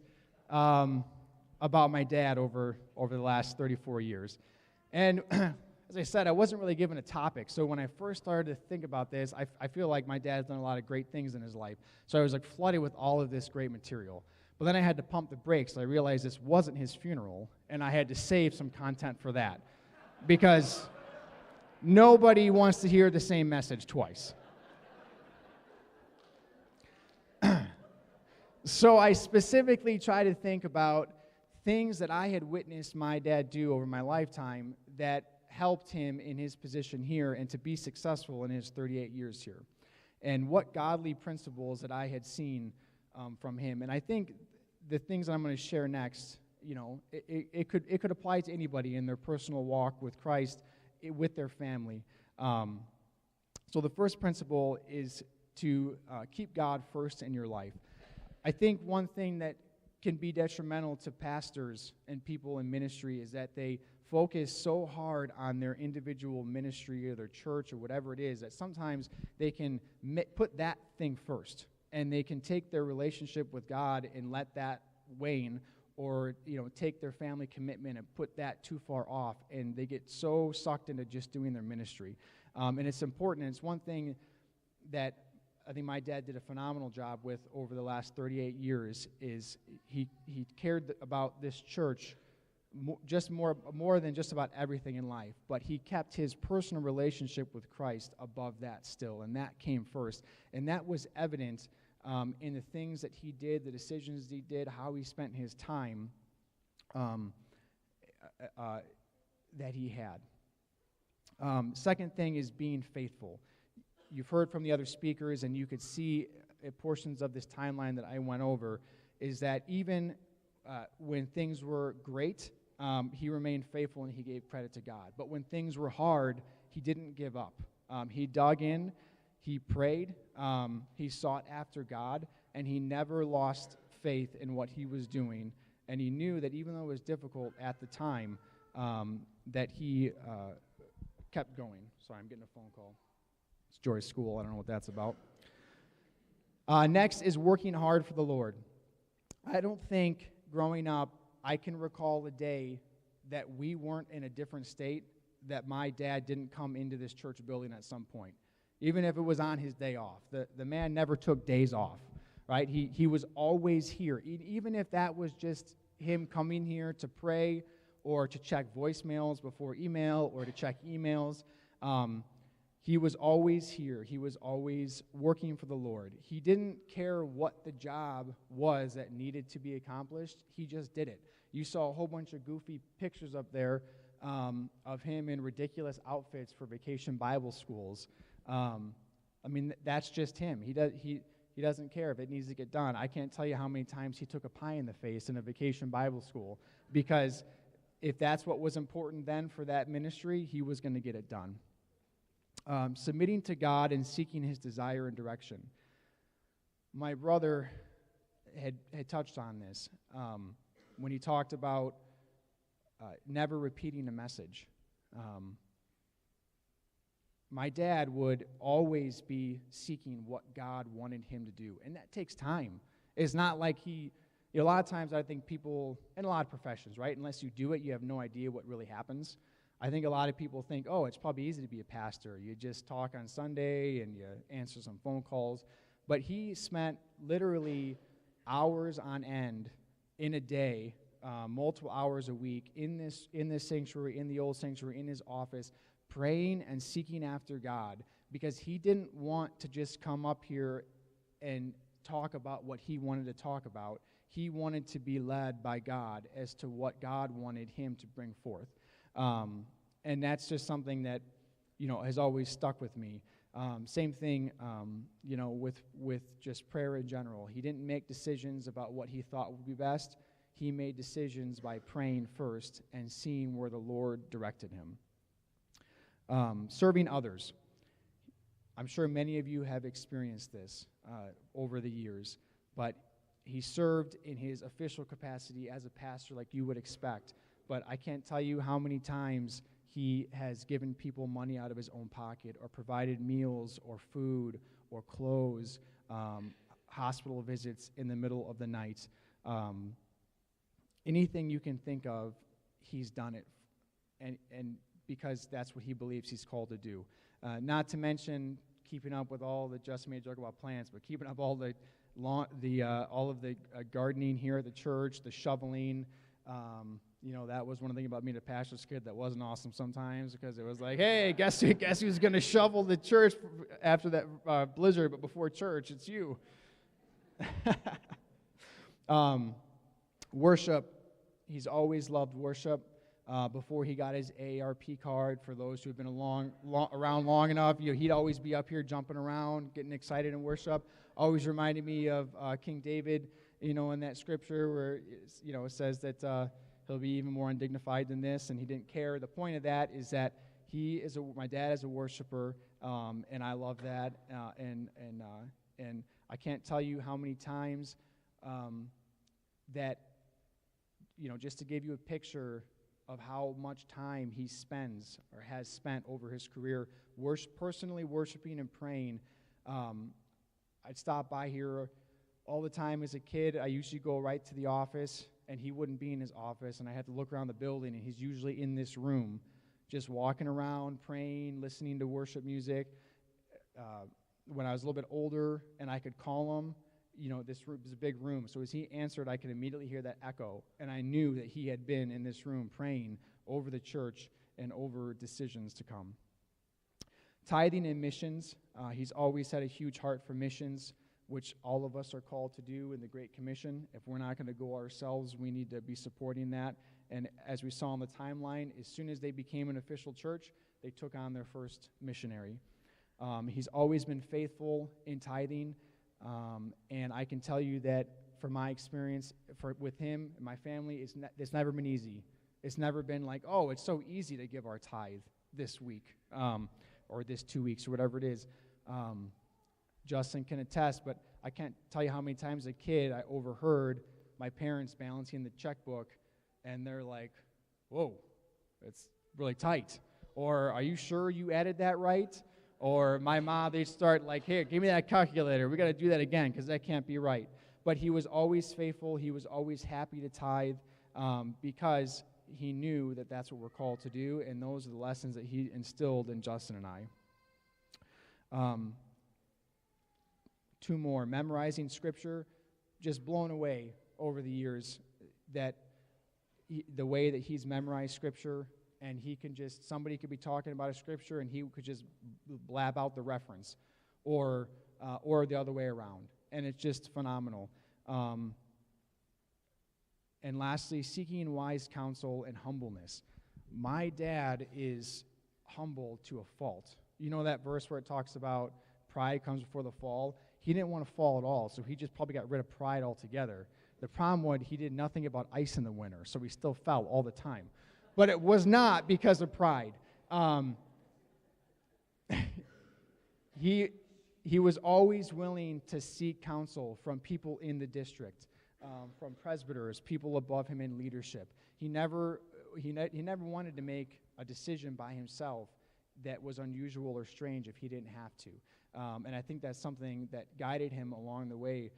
about my dad over the last 34 years. And as I said, I wasn't really given a topic. So when I first started to think about this, I feel like my dad's done a lot of great things in his life. So I was like flooded with all of this great material. But then I had to pump the brakes. I realized this wasn't his funeral, and I had to save some content for that. Because nobody wants to hear the same message twice. So I specifically try to think about things that I had witnessed my dad do over my lifetime that helped him in his position here and to be successful in his 38 years here. And what godly principles that I had seen from him. And I think the things that I'm going to share next, you know, it could apply to anybody in their personal walk with Christ, with their family. So the first principle is to keep God first in your life. I think one thing that can be detrimental to pastors and people in ministry is that they focus so hard on their individual ministry or their church or whatever it is that sometimes they can put that thing first, and they can take their relationship with God and let that wane, or take their family commitment and put that too far off, and they get so sucked into just doing their ministry. And it's important, and it's one thing that I think my dad did a phenomenal job with over the last 38 years is he cared about this church more than just about everything in life, but he kept his personal relationship with Christ above that still, and that came first. And that was evident in the things that he did, the decisions he did, how he spent his time that he had. Second thing is being faithful. You've heard from the other speakers, and you could see portions of this timeline that I went over, is that even when things were great, he remained faithful and he gave credit to God. But when things were hard, he didn't give up. He dug in, he prayed, he sought after God, and he never lost faith in what he was doing. And he knew that even though it was difficult at the time, that he kept going. Sorry, I'm getting a phone call. It's Joy's school. I don't know what that's about. Next is working hard for the Lord. I don't think growing up I can recall a day that we weren't in a different state, that my dad didn't come into this church building at some point, even if it was on his day off. The man never took days off, right? He was always here, even if that was just him coming here to pray or to check voicemails before email or to check emails. He was always here. He was always working for the Lord. He didn't care what the job was that needed to be accomplished. He just did it. You saw a whole bunch of goofy pictures up there of him in ridiculous outfits for vacation Bible schools. That's just him. He doesn't care if it needs to get done. I can't tell you how many times he took a pie in the face in a vacation Bible school, because if that's what was important then for that ministry, he was going to get it done. Submitting to God and seeking his desire and direction. My brother had touched on this when he talked about never repeating a message. My dad would always be seeking what God wanted him to do, and that takes time. It's not like a lot of times I think people, in a lot of professions, right, unless you do it, you have no idea what really happens. I think a lot of people think, oh, it's probably easy to be a pastor. You just talk on Sunday and you answer some phone calls. But he spent literally hours on end in a day, multiple hours a week in this sanctuary, in the old sanctuary, in his office, praying and seeking after God, because he didn't want to just come up here and talk about what he wanted to talk about. He wanted to be led by God as to what God wanted him to bring forth. And that's just something that, has always stuck with me. Same thing, with just prayer in general. He didn't make decisions about what he thought would be best. He made decisions by praying first and seeing where the Lord directed him. Serving others. I'm sure many of you have experienced this over the years, but he served in his official capacity as a pastor like you would expect. But I can't tell you how many times he has given people money out of his own pocket, or provided meals or food or clothes, hospital visits in the middle of the night. Anything you can think of, he's done it, and because that's what he believes he's called to do. Not to mention keeping up with all the, Justin made a joke about plants, but keeping up all the all of the gardening here at the church, the shoveling. That was one of the things about being a pastor's kid that wasn't awesome sometimes, because it was like, hey, guess who's going to shovel the church after that blizzard, but before church, it's you. Worship. He's always loved worship. Before he got his AARP card, for those who have been around long enough, he'd always be up here jumping around, getting excited in worship. Always reminded me of King David, in that scripture where it says that he'll be even more undignified than this, and he didn't care. The point of that is that my dad is a worshiper, and I love that, and I can't tell you how many times that, just to give you a picture of how much time he spends or has spent over his career personally worshiping and praying. I'd stop by here all the time as a kid. I usually go right to the office, and he wouldn't be in his office, and I had to look around the building, and he's usually in this room, just walking around, praying, listening to worship music. When I was a little bit older and I could call him, this room is a big room, so as he answered, I could immediately hear that echo, and I knew that he had been in this room praying over the church and over decisions to come. Tithing and missions. He's always had a huge heart for missions, which all of us are called to do in the Great Commission. If we're not going to go ourselves, we need to be supporting that. And as we saw on the timeline, as soon as they became an official church, they took on their first missionary. He's always been faithful in tithing. And I can tell you that from my experience with him and my family, it's never been easy. It's never been like, oh, it's so easy to give our tithe this week or this 2 weeks or whatever it is. Justin can attest, but I can't tell you how many times as a kid I overheard my parents balancing the checkbook, and they're like, whoa, it's really tight. Or, are you sure you added that right? Or my mom, they'd start like, here, give me that calculator. We got to do that again because that can't be right. But he was always faithful. He was always happy to tithe because he knew that that's what we're called to do, and those are the lessons that he instilled in Justin and I. Two more. Memorizing Scripture. Just blown away over the years that the way that he's memorized Scripture. And he can somebody could be talking about a scripture, and he could just blab out the reference, or the other way around. And it's just phenomenal. And lastly, seeking wise counsel and humbleness. My dad is humble to a fault. You know that verse where it talks about pride comes before the fall? He didn't want to fall at all, so he just probably got rid of pride altogether. The problem was he did nothing about ice in the winter, so he still fell all the time. But it was not because of pride. He was always willing to seek counsel from people in the district, from presbyters, people above him in leadership. He never wanted to make a decision by himself that was unusual or strange if he didn't have to. And I think that's something that guided him along the way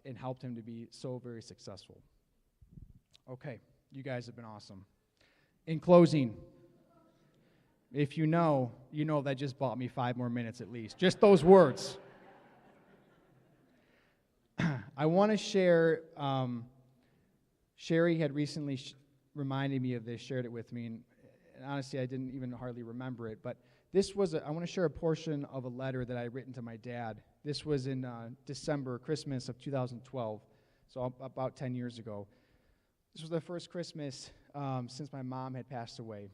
and helped him to be so very successful. Okay, you guys have been awesome. In closing, if you know that just bought me 5 more minutes at least. Just those words. I want to share, Sherry had recently reminded me of this, shared it with me, and honestly I didn't even hardly remember it, but I want to share a portion of a letter that I had written to my dad. This was in December, Christmas of 2012, so about 10 years ago. This was the first Christmas since my mom had passed away.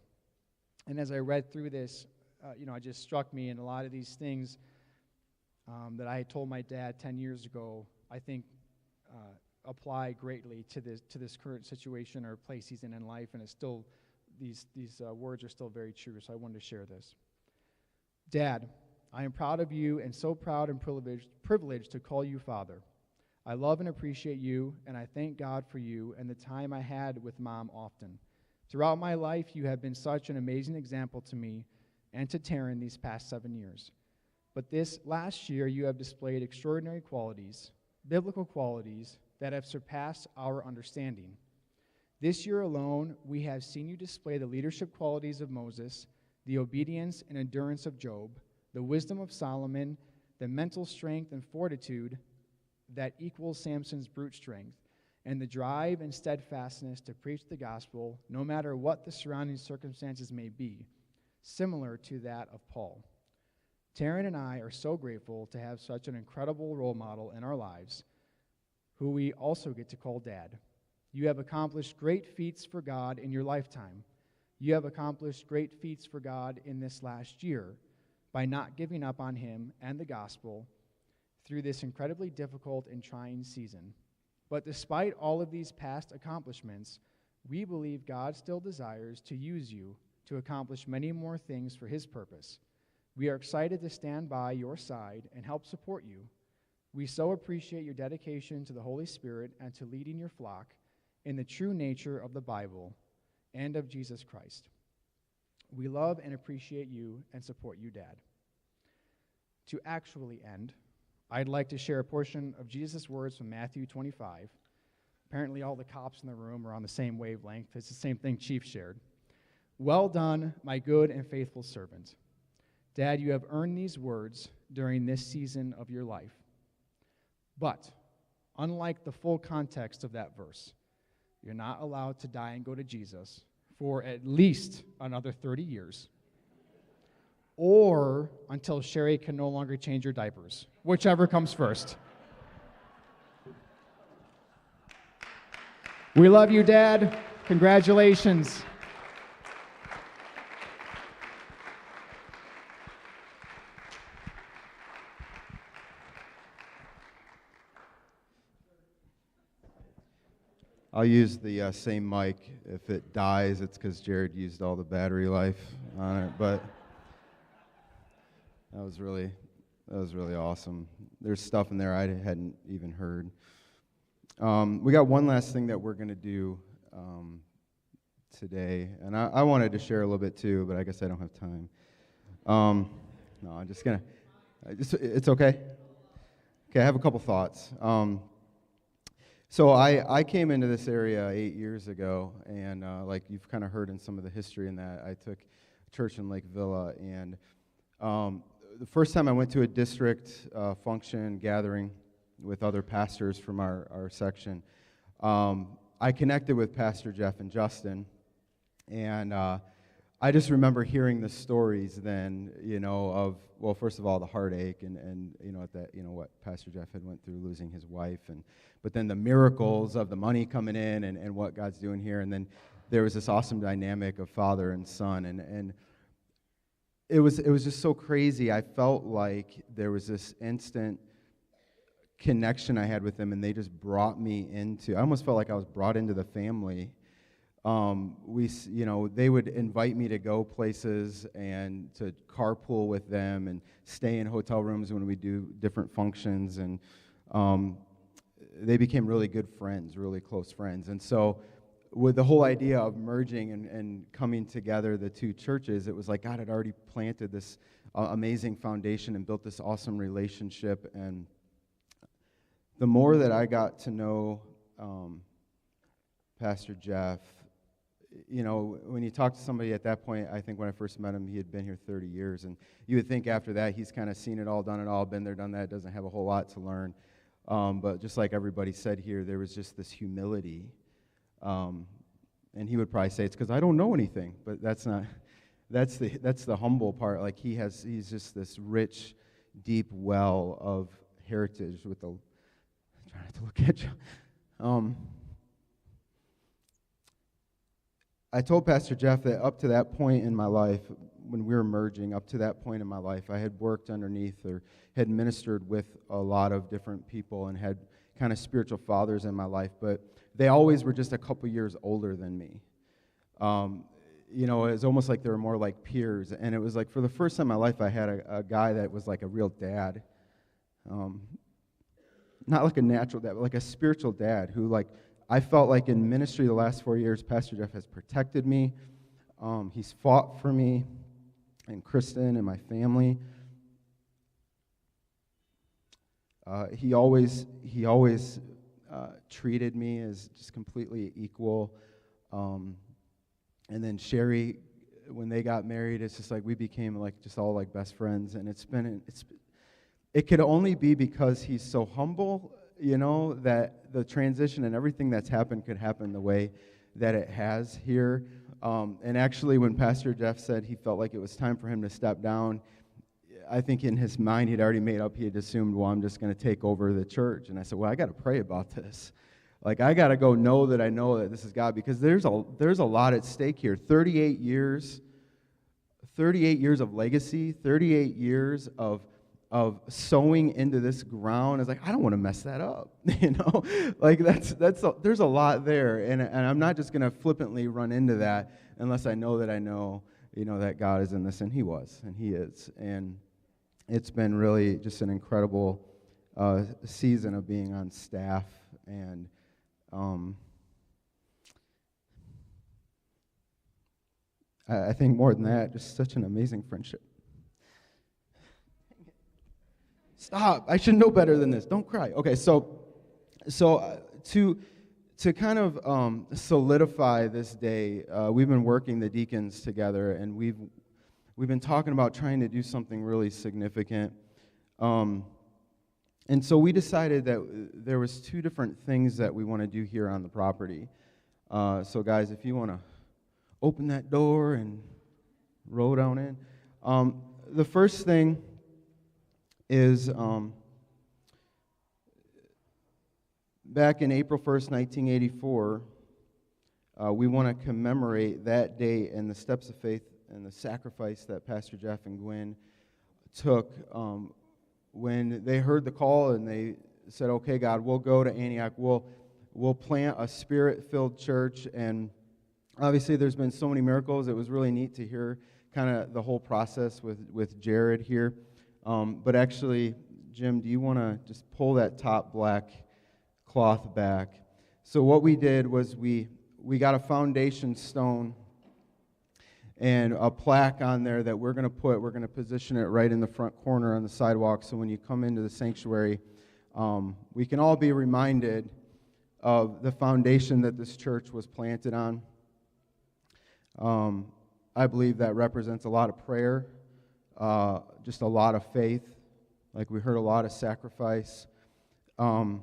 And as I read through this, it just struck me, and a lot of these things that I had told my dad 10 years ago, I think apply greatly to this current situation or place he's in life, and it's still, these words are still very true, so I wanted to share this. Dad, I am proud of you and so proud and privileged to call you Father. I love and appreciate you, and I thank God for you and the time I had with Mom often. Throughout my life, you have been such an amazing example to me and to Taryn these past 7 years. But this last year, you have displayed extraordinary qualities, biblical qualities, that have surpassed our understanding. This year alone, we have seen you display the leadership qualities of Moses, the obedience and endurance of Job, the wisdom of Solomon, the mental strength and fortitude that equals Samson's brute strength, and the drive and steadfastness to preach the gospel no matter what the surrounding circumstances may be, similar to that of Paul. Taryn and I are so grateful to have such an incredible role model in our lives, who we also get to call Dad. You have accomplished great feats for God in your lifetime. You have accomplished great feats for God in this last year by not giving up on Him and the gospel through this incredibly difficult and trying season. But despite all of these past accomplishments, we believe God still desires to use you to accomplish many more things for His purpose. We are excited to stand by your side and help support you. We so appreciate your dedication to the Holy Spirit and to leading your flock in the true nature of the Bible and of Jesus Christ. We love and appreciate you and support you, Dad. To actually end, I'd like to share a portion of Jesus' words from Matthew 25. Apparently all the cops in the room are on the same wavelength. It's the same thing Chief shared. Well done, my good and faithful servant. Dad, you have earned these words during this season of your life. But, unlike the full context of that verse, you're not allowed to die and go to Jesus for at least another 30 years, or until Sherry can no longer change your diapers, whichever comes first. We love you, Dad. Congratulations. I'll use the same mic. If it dies, it's because Jared used all the battery life on it. But that was really awesome. There's stuff in there I hadn't even heard. We got one last thing that we're going to do today, and I wanted to share a little bit too, but I guess I don't have time. No, I'm just gonna. It's okay. Okay, I have a couple thoughts. So I came into this area 8 years ago, and like you've kind of heard in some of the history in that, I took church in Lake Villa, and the first time I went to a district function gathering with other pastors from our section, I connected with Pastor Jeff and Justin, and I just remember hearing the stories then, of, well, first of all, the heartache and what Pastor Jeff had went through losing his wife, but then the miracles of the money coming in and what God's doing here, and then there was this awesome dynamic of father and son, and it was just so crazy. I felt like there was this instant connection I had with them, and they just brought me into, I almost felt like I was brought into the family. They would invite me to go places and to carpool with them and stay in hotel rooms when we do different functions, and they became really good friends, really close friends. And so with the whole idea of merging and coming together, the two churches, it was like God had already planted this amazing foundation and built this awesome relationship. And the more that I got to know Pastor Jeff, when you talk to somebody at that point, I think when I first met him, he had been here 30 years. And you would think after that, he's kind of seen it all, done it all, been there, done that, doesn't have a whole lot to learn. But just like everybody said here, there was just this humility. And he would probably say it's because I don't know anything, but that's the humble part. Like he's just this rich, deep well of heritage with the, try not to look at you. I told Pastor Jeff that up to that point in my life, when we were merging, up to that point in my life, I had worked underneath or had ministered with a lot of different people and had kind of spiritual fathers in my life, but they always were just a couple years older than me. It was almost like they were more like peers, and it was like for the first time in my life, I had a guy that was like a real dad. Not like a natural dad, but like a spiritual dad who, like, I felt like in ministry the last 4 years, Pastor Jeff has protected me. He's fought for me and Kristen and my family. He always treated me as just completely equal. And then Sherry, when they got married, it's just like we became like just all like best friends. And it could only be because he's so humble, that the transition and everything that's happened could happen the way that it has here. And actually, when Pastor Jeff said he felt like it was time for him to step down, I think in his mind he had assumed, well, I'm just going to take over the church. And I said, well, I got to pray about this. Like, I got to go know that this is God, because there's a lot at stake here. 38 years of legacy, 38 years of sowing into this ground. It's like, I don't want to mess that up, Like, there's a lot there, and I'm not just going to flippantly run into that unless I know that God is in this, and He was, and He is, and it's been really just an incredible season of being on staff, and I think more than that, just such an amazing friendship. Stop! I should know better than this. Don't cry. Okay, so to kind of solidify this day, we've been working the deacons together, and we've been talking about trying to do something really significant. And so we decided that there was two different things that we want to do here on the property. So guys, if you want to open that door and roll down in. The first thing is back in April 1st, 1984, we want to commemorate that day and the steps of faith and the sacrifice that Pastor Jeff and Gwen took when they heard the call and they said, okay, God, we'll go to Antioch. We'll plant a Spirit-filled church. And obviously there's been so many miracles. It was really neat to hear kind of the whole process with Jared here. But actually, Jim, do you want to just pull that top black cloth back? So what we did was we got a foundation stone and a plaque on there that we're going to position it right in the front corner on the sidewalk, so when you come into the sanctuary, we can all be reminded of the foundation that this church was planted on. I believe that represents a lot of prayer, just a lot of faith, like we heard a lot of sacrifice, and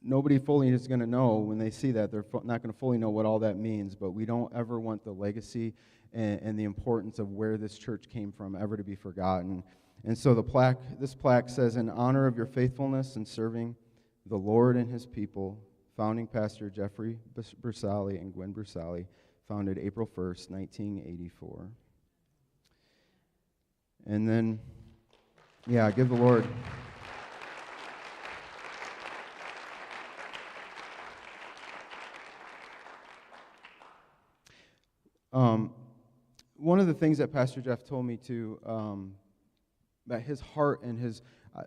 nobody fully is going to know when they see that. They're not going to fully know what all that means, but we don't ever want the legacy and the importance of where this church came from ever to be forgotten. And so this plaque says, in honor of your faithfulness in serving the Lord and His people, founding pastor Jeffrey Bersali and Gwen Bersali, founded April 1st, 1984. And then, give the Lord... One of the things that Pastor Jeff told me too, that his heart and his,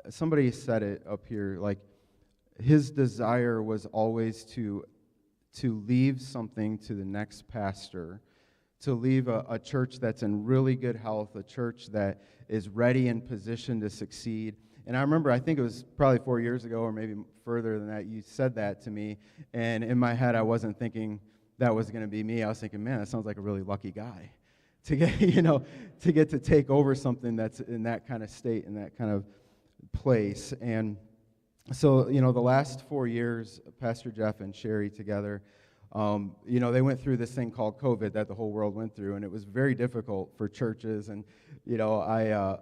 somebody said it up here, like his desire was always to leave something to the next pastor, to leave a church that's in really good health, a church that is ready and positioned to succeed. And I remember, I think it was probably 4 years ago or maybe further than that, you said that to me, and in my head I wasn't thinking that was going to be me. I was thinking, man, that sounds like a really lucky guy to get, to take over something that's in that kind of state, in that kind of place. And so, the last 4 years, Pastor Jeff and Sherry together, they went through this thing called COVID that the whole world went through, and it was very difficult for churches. And, I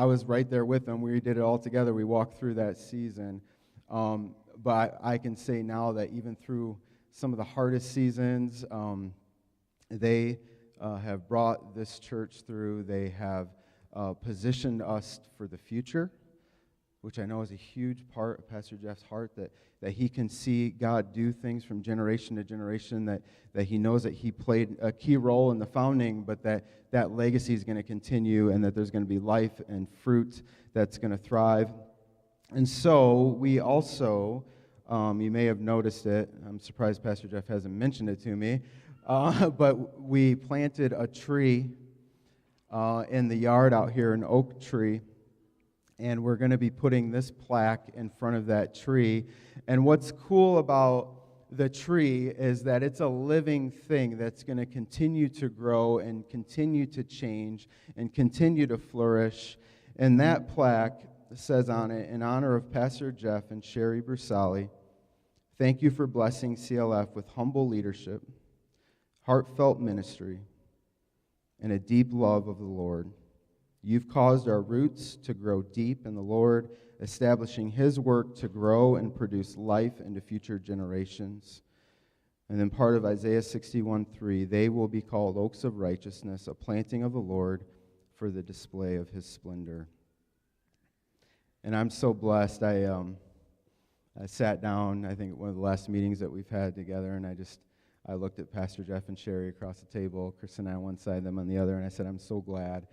was right there with them. We did it all together. We walked through that season. But I can say now that even through some of the hardest seasons, they have brought this church through. They have positioned us for the future, which I know is a huge part of Pastor Jeff's heart, that he can see God do things from generation to generation, that he knows that he played a key role in the founding, but that legacy is going to continue, and that there's going to be life and fruit that's going to thrive. And so we also... you may have noticed it. I'm surprised Pastor Jeff hasn't mentioned it to me. But we planted a tree in the yard out here, an oak tree. And we're going to be putting this plaque in front of that tree. And what's cool about the tree is that it's a living thing that's going to continue to grow and continue to change and continue to flourish. And that plaque says on it, in honor of Pastor Jeff and Sherry Brusali, thank you for blessing CLF with humble leadership, heartfelt ministry, and a deep love of the Lord. You've caused our roots to grow deep in the Lord, establishing His work to grow and produce life into future generations. And then part of Isaiah 61:3, they will be called oaks of righteousness, a planting of the Lord for the display of His splendor. And I'm so blessed. I sat down, I think, at one of the last meetings that we've had together, and I looked at Pastor Jeff and Sherry across the table, Chris and I on one side, them on the other, and I said, I'm so glad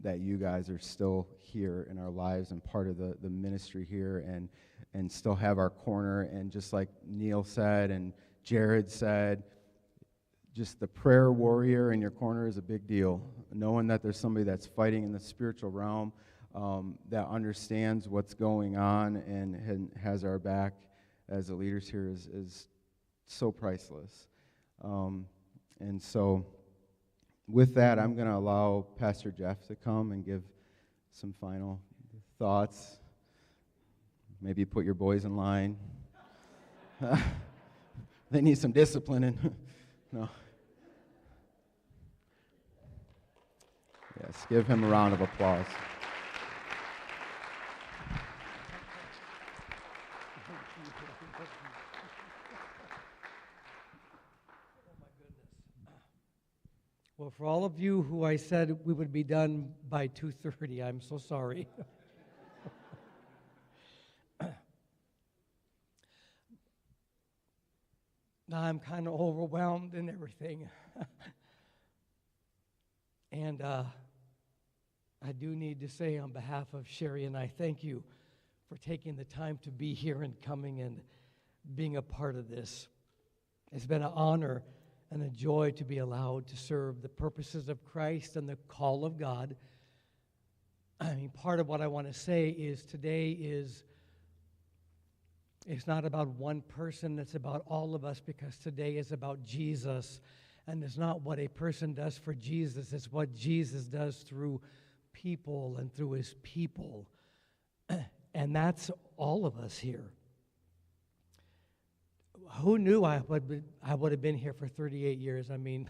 that you guys are still here in our lives and part of the ministry here and still have our corner. And just like Neil said and Jared said, just the prayer warrior in your corner is a big deal. Knowing that there's somebody that's fighting in the spiritual realm that understands what's going on and has our back as the leaders here is so priceless. And so with that, I'm going to allow Pastor Jeff to come and give some final thoughts. Maybe put your boys in line. They need some discipline. No. Yes, give him a round of applause. Well, for all of you who I said we would be done by 2:30, I'm so sorry. Now I'm kind of overwhelmed and everything. And I do need to say on behalf of Sherry and I, thank you for taking the time to be here and coming and being a part of this. It's been an honor and a joy to be allowed to serve the purposes of Christ and the call of God. I mean, part of what I want to say is today it's not about one person, it's about all of us, because today is about Jesus. And it's not what a person does for Jesus, it's what Jesus does through people and through His people. And that's all of us here. Who knew I would have been here for 38 years? I mean,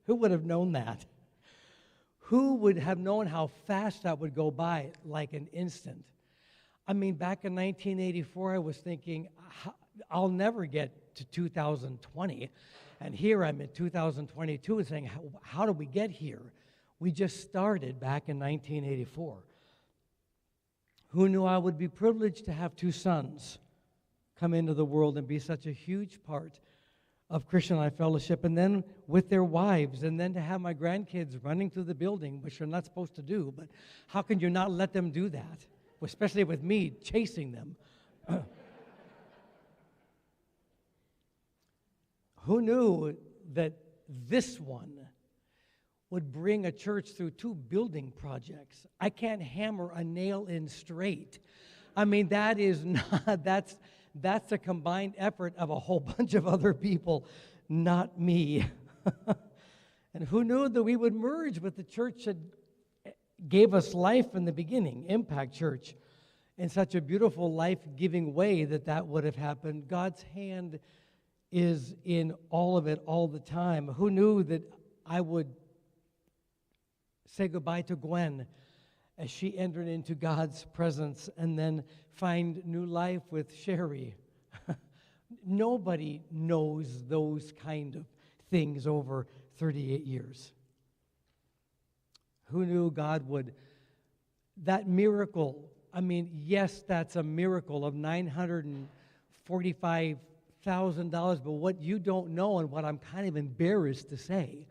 who would have known that? Who would have known how fast that would go by, like an instant? I mean, back in 1984, I was thinking, I'll never get to 2020. And here I'm in 2022 and saying, how did we get here? We just started back in 1984. Who knew I would be privileged to have two sons come into the world and be such a huge part of Christian Life Fellowship, and then with their wives, and then to have my grandkids running through the building, which they're not supposed to do, but how can you not let them do that, especially with me chasing them? Who knew that this one would bring a church through two building projects? I can't hammer a nail in straight. I mean, that is not, that's a combined effort of a whole bunch of other people, not me. And who knew that we would merge with the church that gave us life in the beginning, Impact Church, in such a beautiful, life-giving way that would have happened. God's hand is in all of it all the time. Who knew that I would say goodbye to Gwen as she entered into God's presence and then find new life with Sherry? Nobody knows those kind of things over 38 years. Who knew God would, that miracle, I mean, yes, that's a miracle of $945,000, but what you don't know and what I'm kind of embarrassed to say,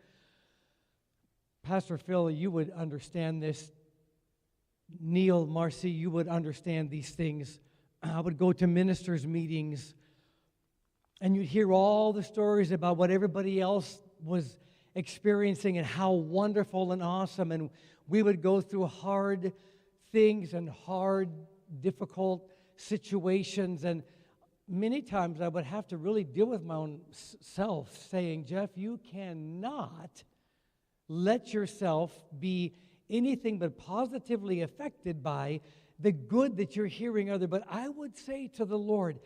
Pastor Phil, you would understand this. Neil, Marcy, you would understand these things. I would go to ministers' meetings, and you'd hear all the stories about what everybody else was experiencing and how wonderful and awesome. And we would go through hard things and hard, difficult situations. And many times I would have to really deal with my own self, saying, Jeff, you cannot let yourself be anything but positively affected by the good that you're hearing other. But I would say to the Lord,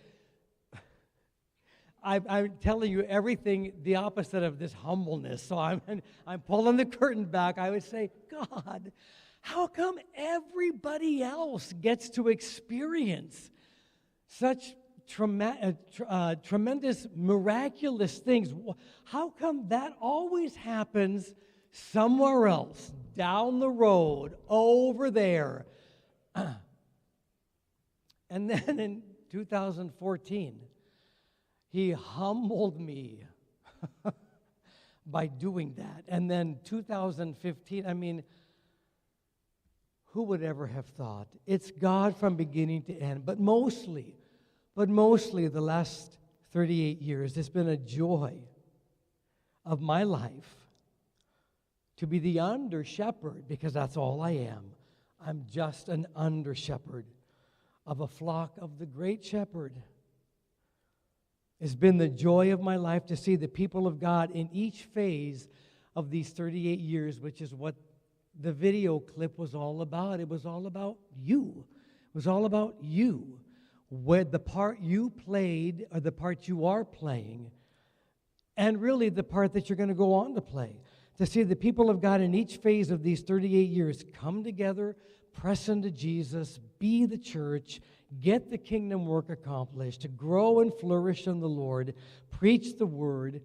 I'm telling you everything the opposite of this humbleness. So I'm pulling the curtain back. I would say, God, how come everybody else gets to experience such tremendous, miraculous things? How come that always happens somewhere else, down the road, over there? And then in 2014, He humbled me by doing that. And then 2015, I mean, who would ever have thought? It's God from beginning to end. But mostly the last 38 years, it's been a joy of my life to be the under shepherd, because that's all I am. I'm just an under shepherd of a flock of the great shepherd. It's been the joy of my life to see the people of God in each phase of these 38 years, which is what the video clip was all about. It was all about you. It was all about you. Where the part you played, or the part you are playing, and really the part that you're going to go on to play. To see the people of God in each phase of these 38 years come together, press into Jesus, be the church, get the kingdom work accomplished, to grow and flourish in the Lord, preach the word,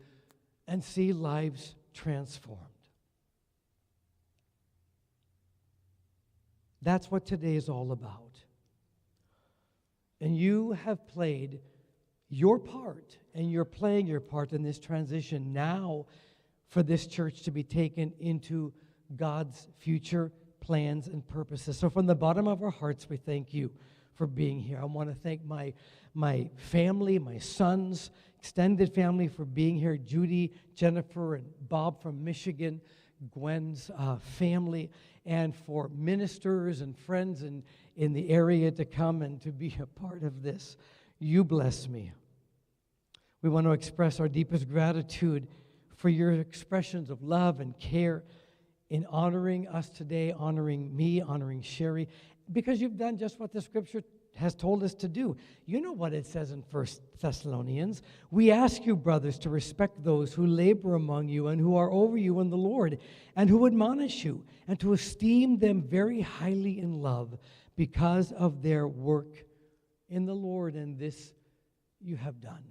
and see lives transformed. That's what today is all about. And you have played your part, and you're playing your part in this transition now for this church to be taken into God's future plans and purposes. So from the bottom of our hearts, we thank you for being here. I want to thank my family, my sons, extended family for being here, Judy, Jennifer, and Bob from Michigan, Gwen's family, and for ministers and friends in the area to come and to be a part of this. You bless me. We want to express our deepest gratitude for your expressions of love and care in honoring us today, honoring me, honoring Sherry, because you've done just what the Scripture has told us to do. You know what it says in 1 Thessalonians. We ask you, brothers, to respect those who labor among you and who are over you in the Lord, and who admonish you, and to esteem them very highly in love because of their work in the Lord, and this you have done.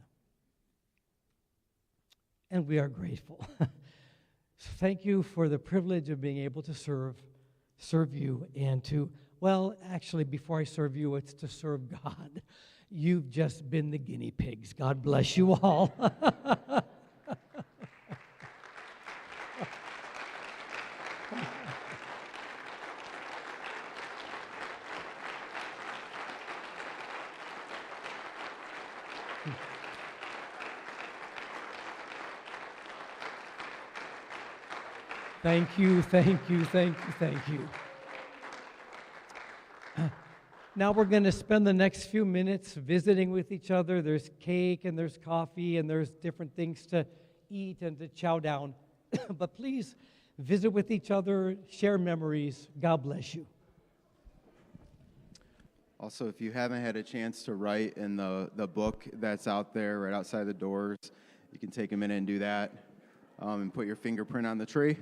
And we are grateful. So thank you for the privilege of being able to serve you, and to, well, actually, before I serve you, it's to serve God. You've just been the guinea pigs. God bless you all. Thank you, thank you, thank you, thank you. Now we're going to spend the next few minutes visiting with each other. There's cake and there's coffee and there's different things to eat and to chow down. But please visit with each other, share memories. God bless you. Also, if you haven't had a chance to write in the book that's out there right outside the doors, you can take a minute and do that, and put your fingerprint on the tree.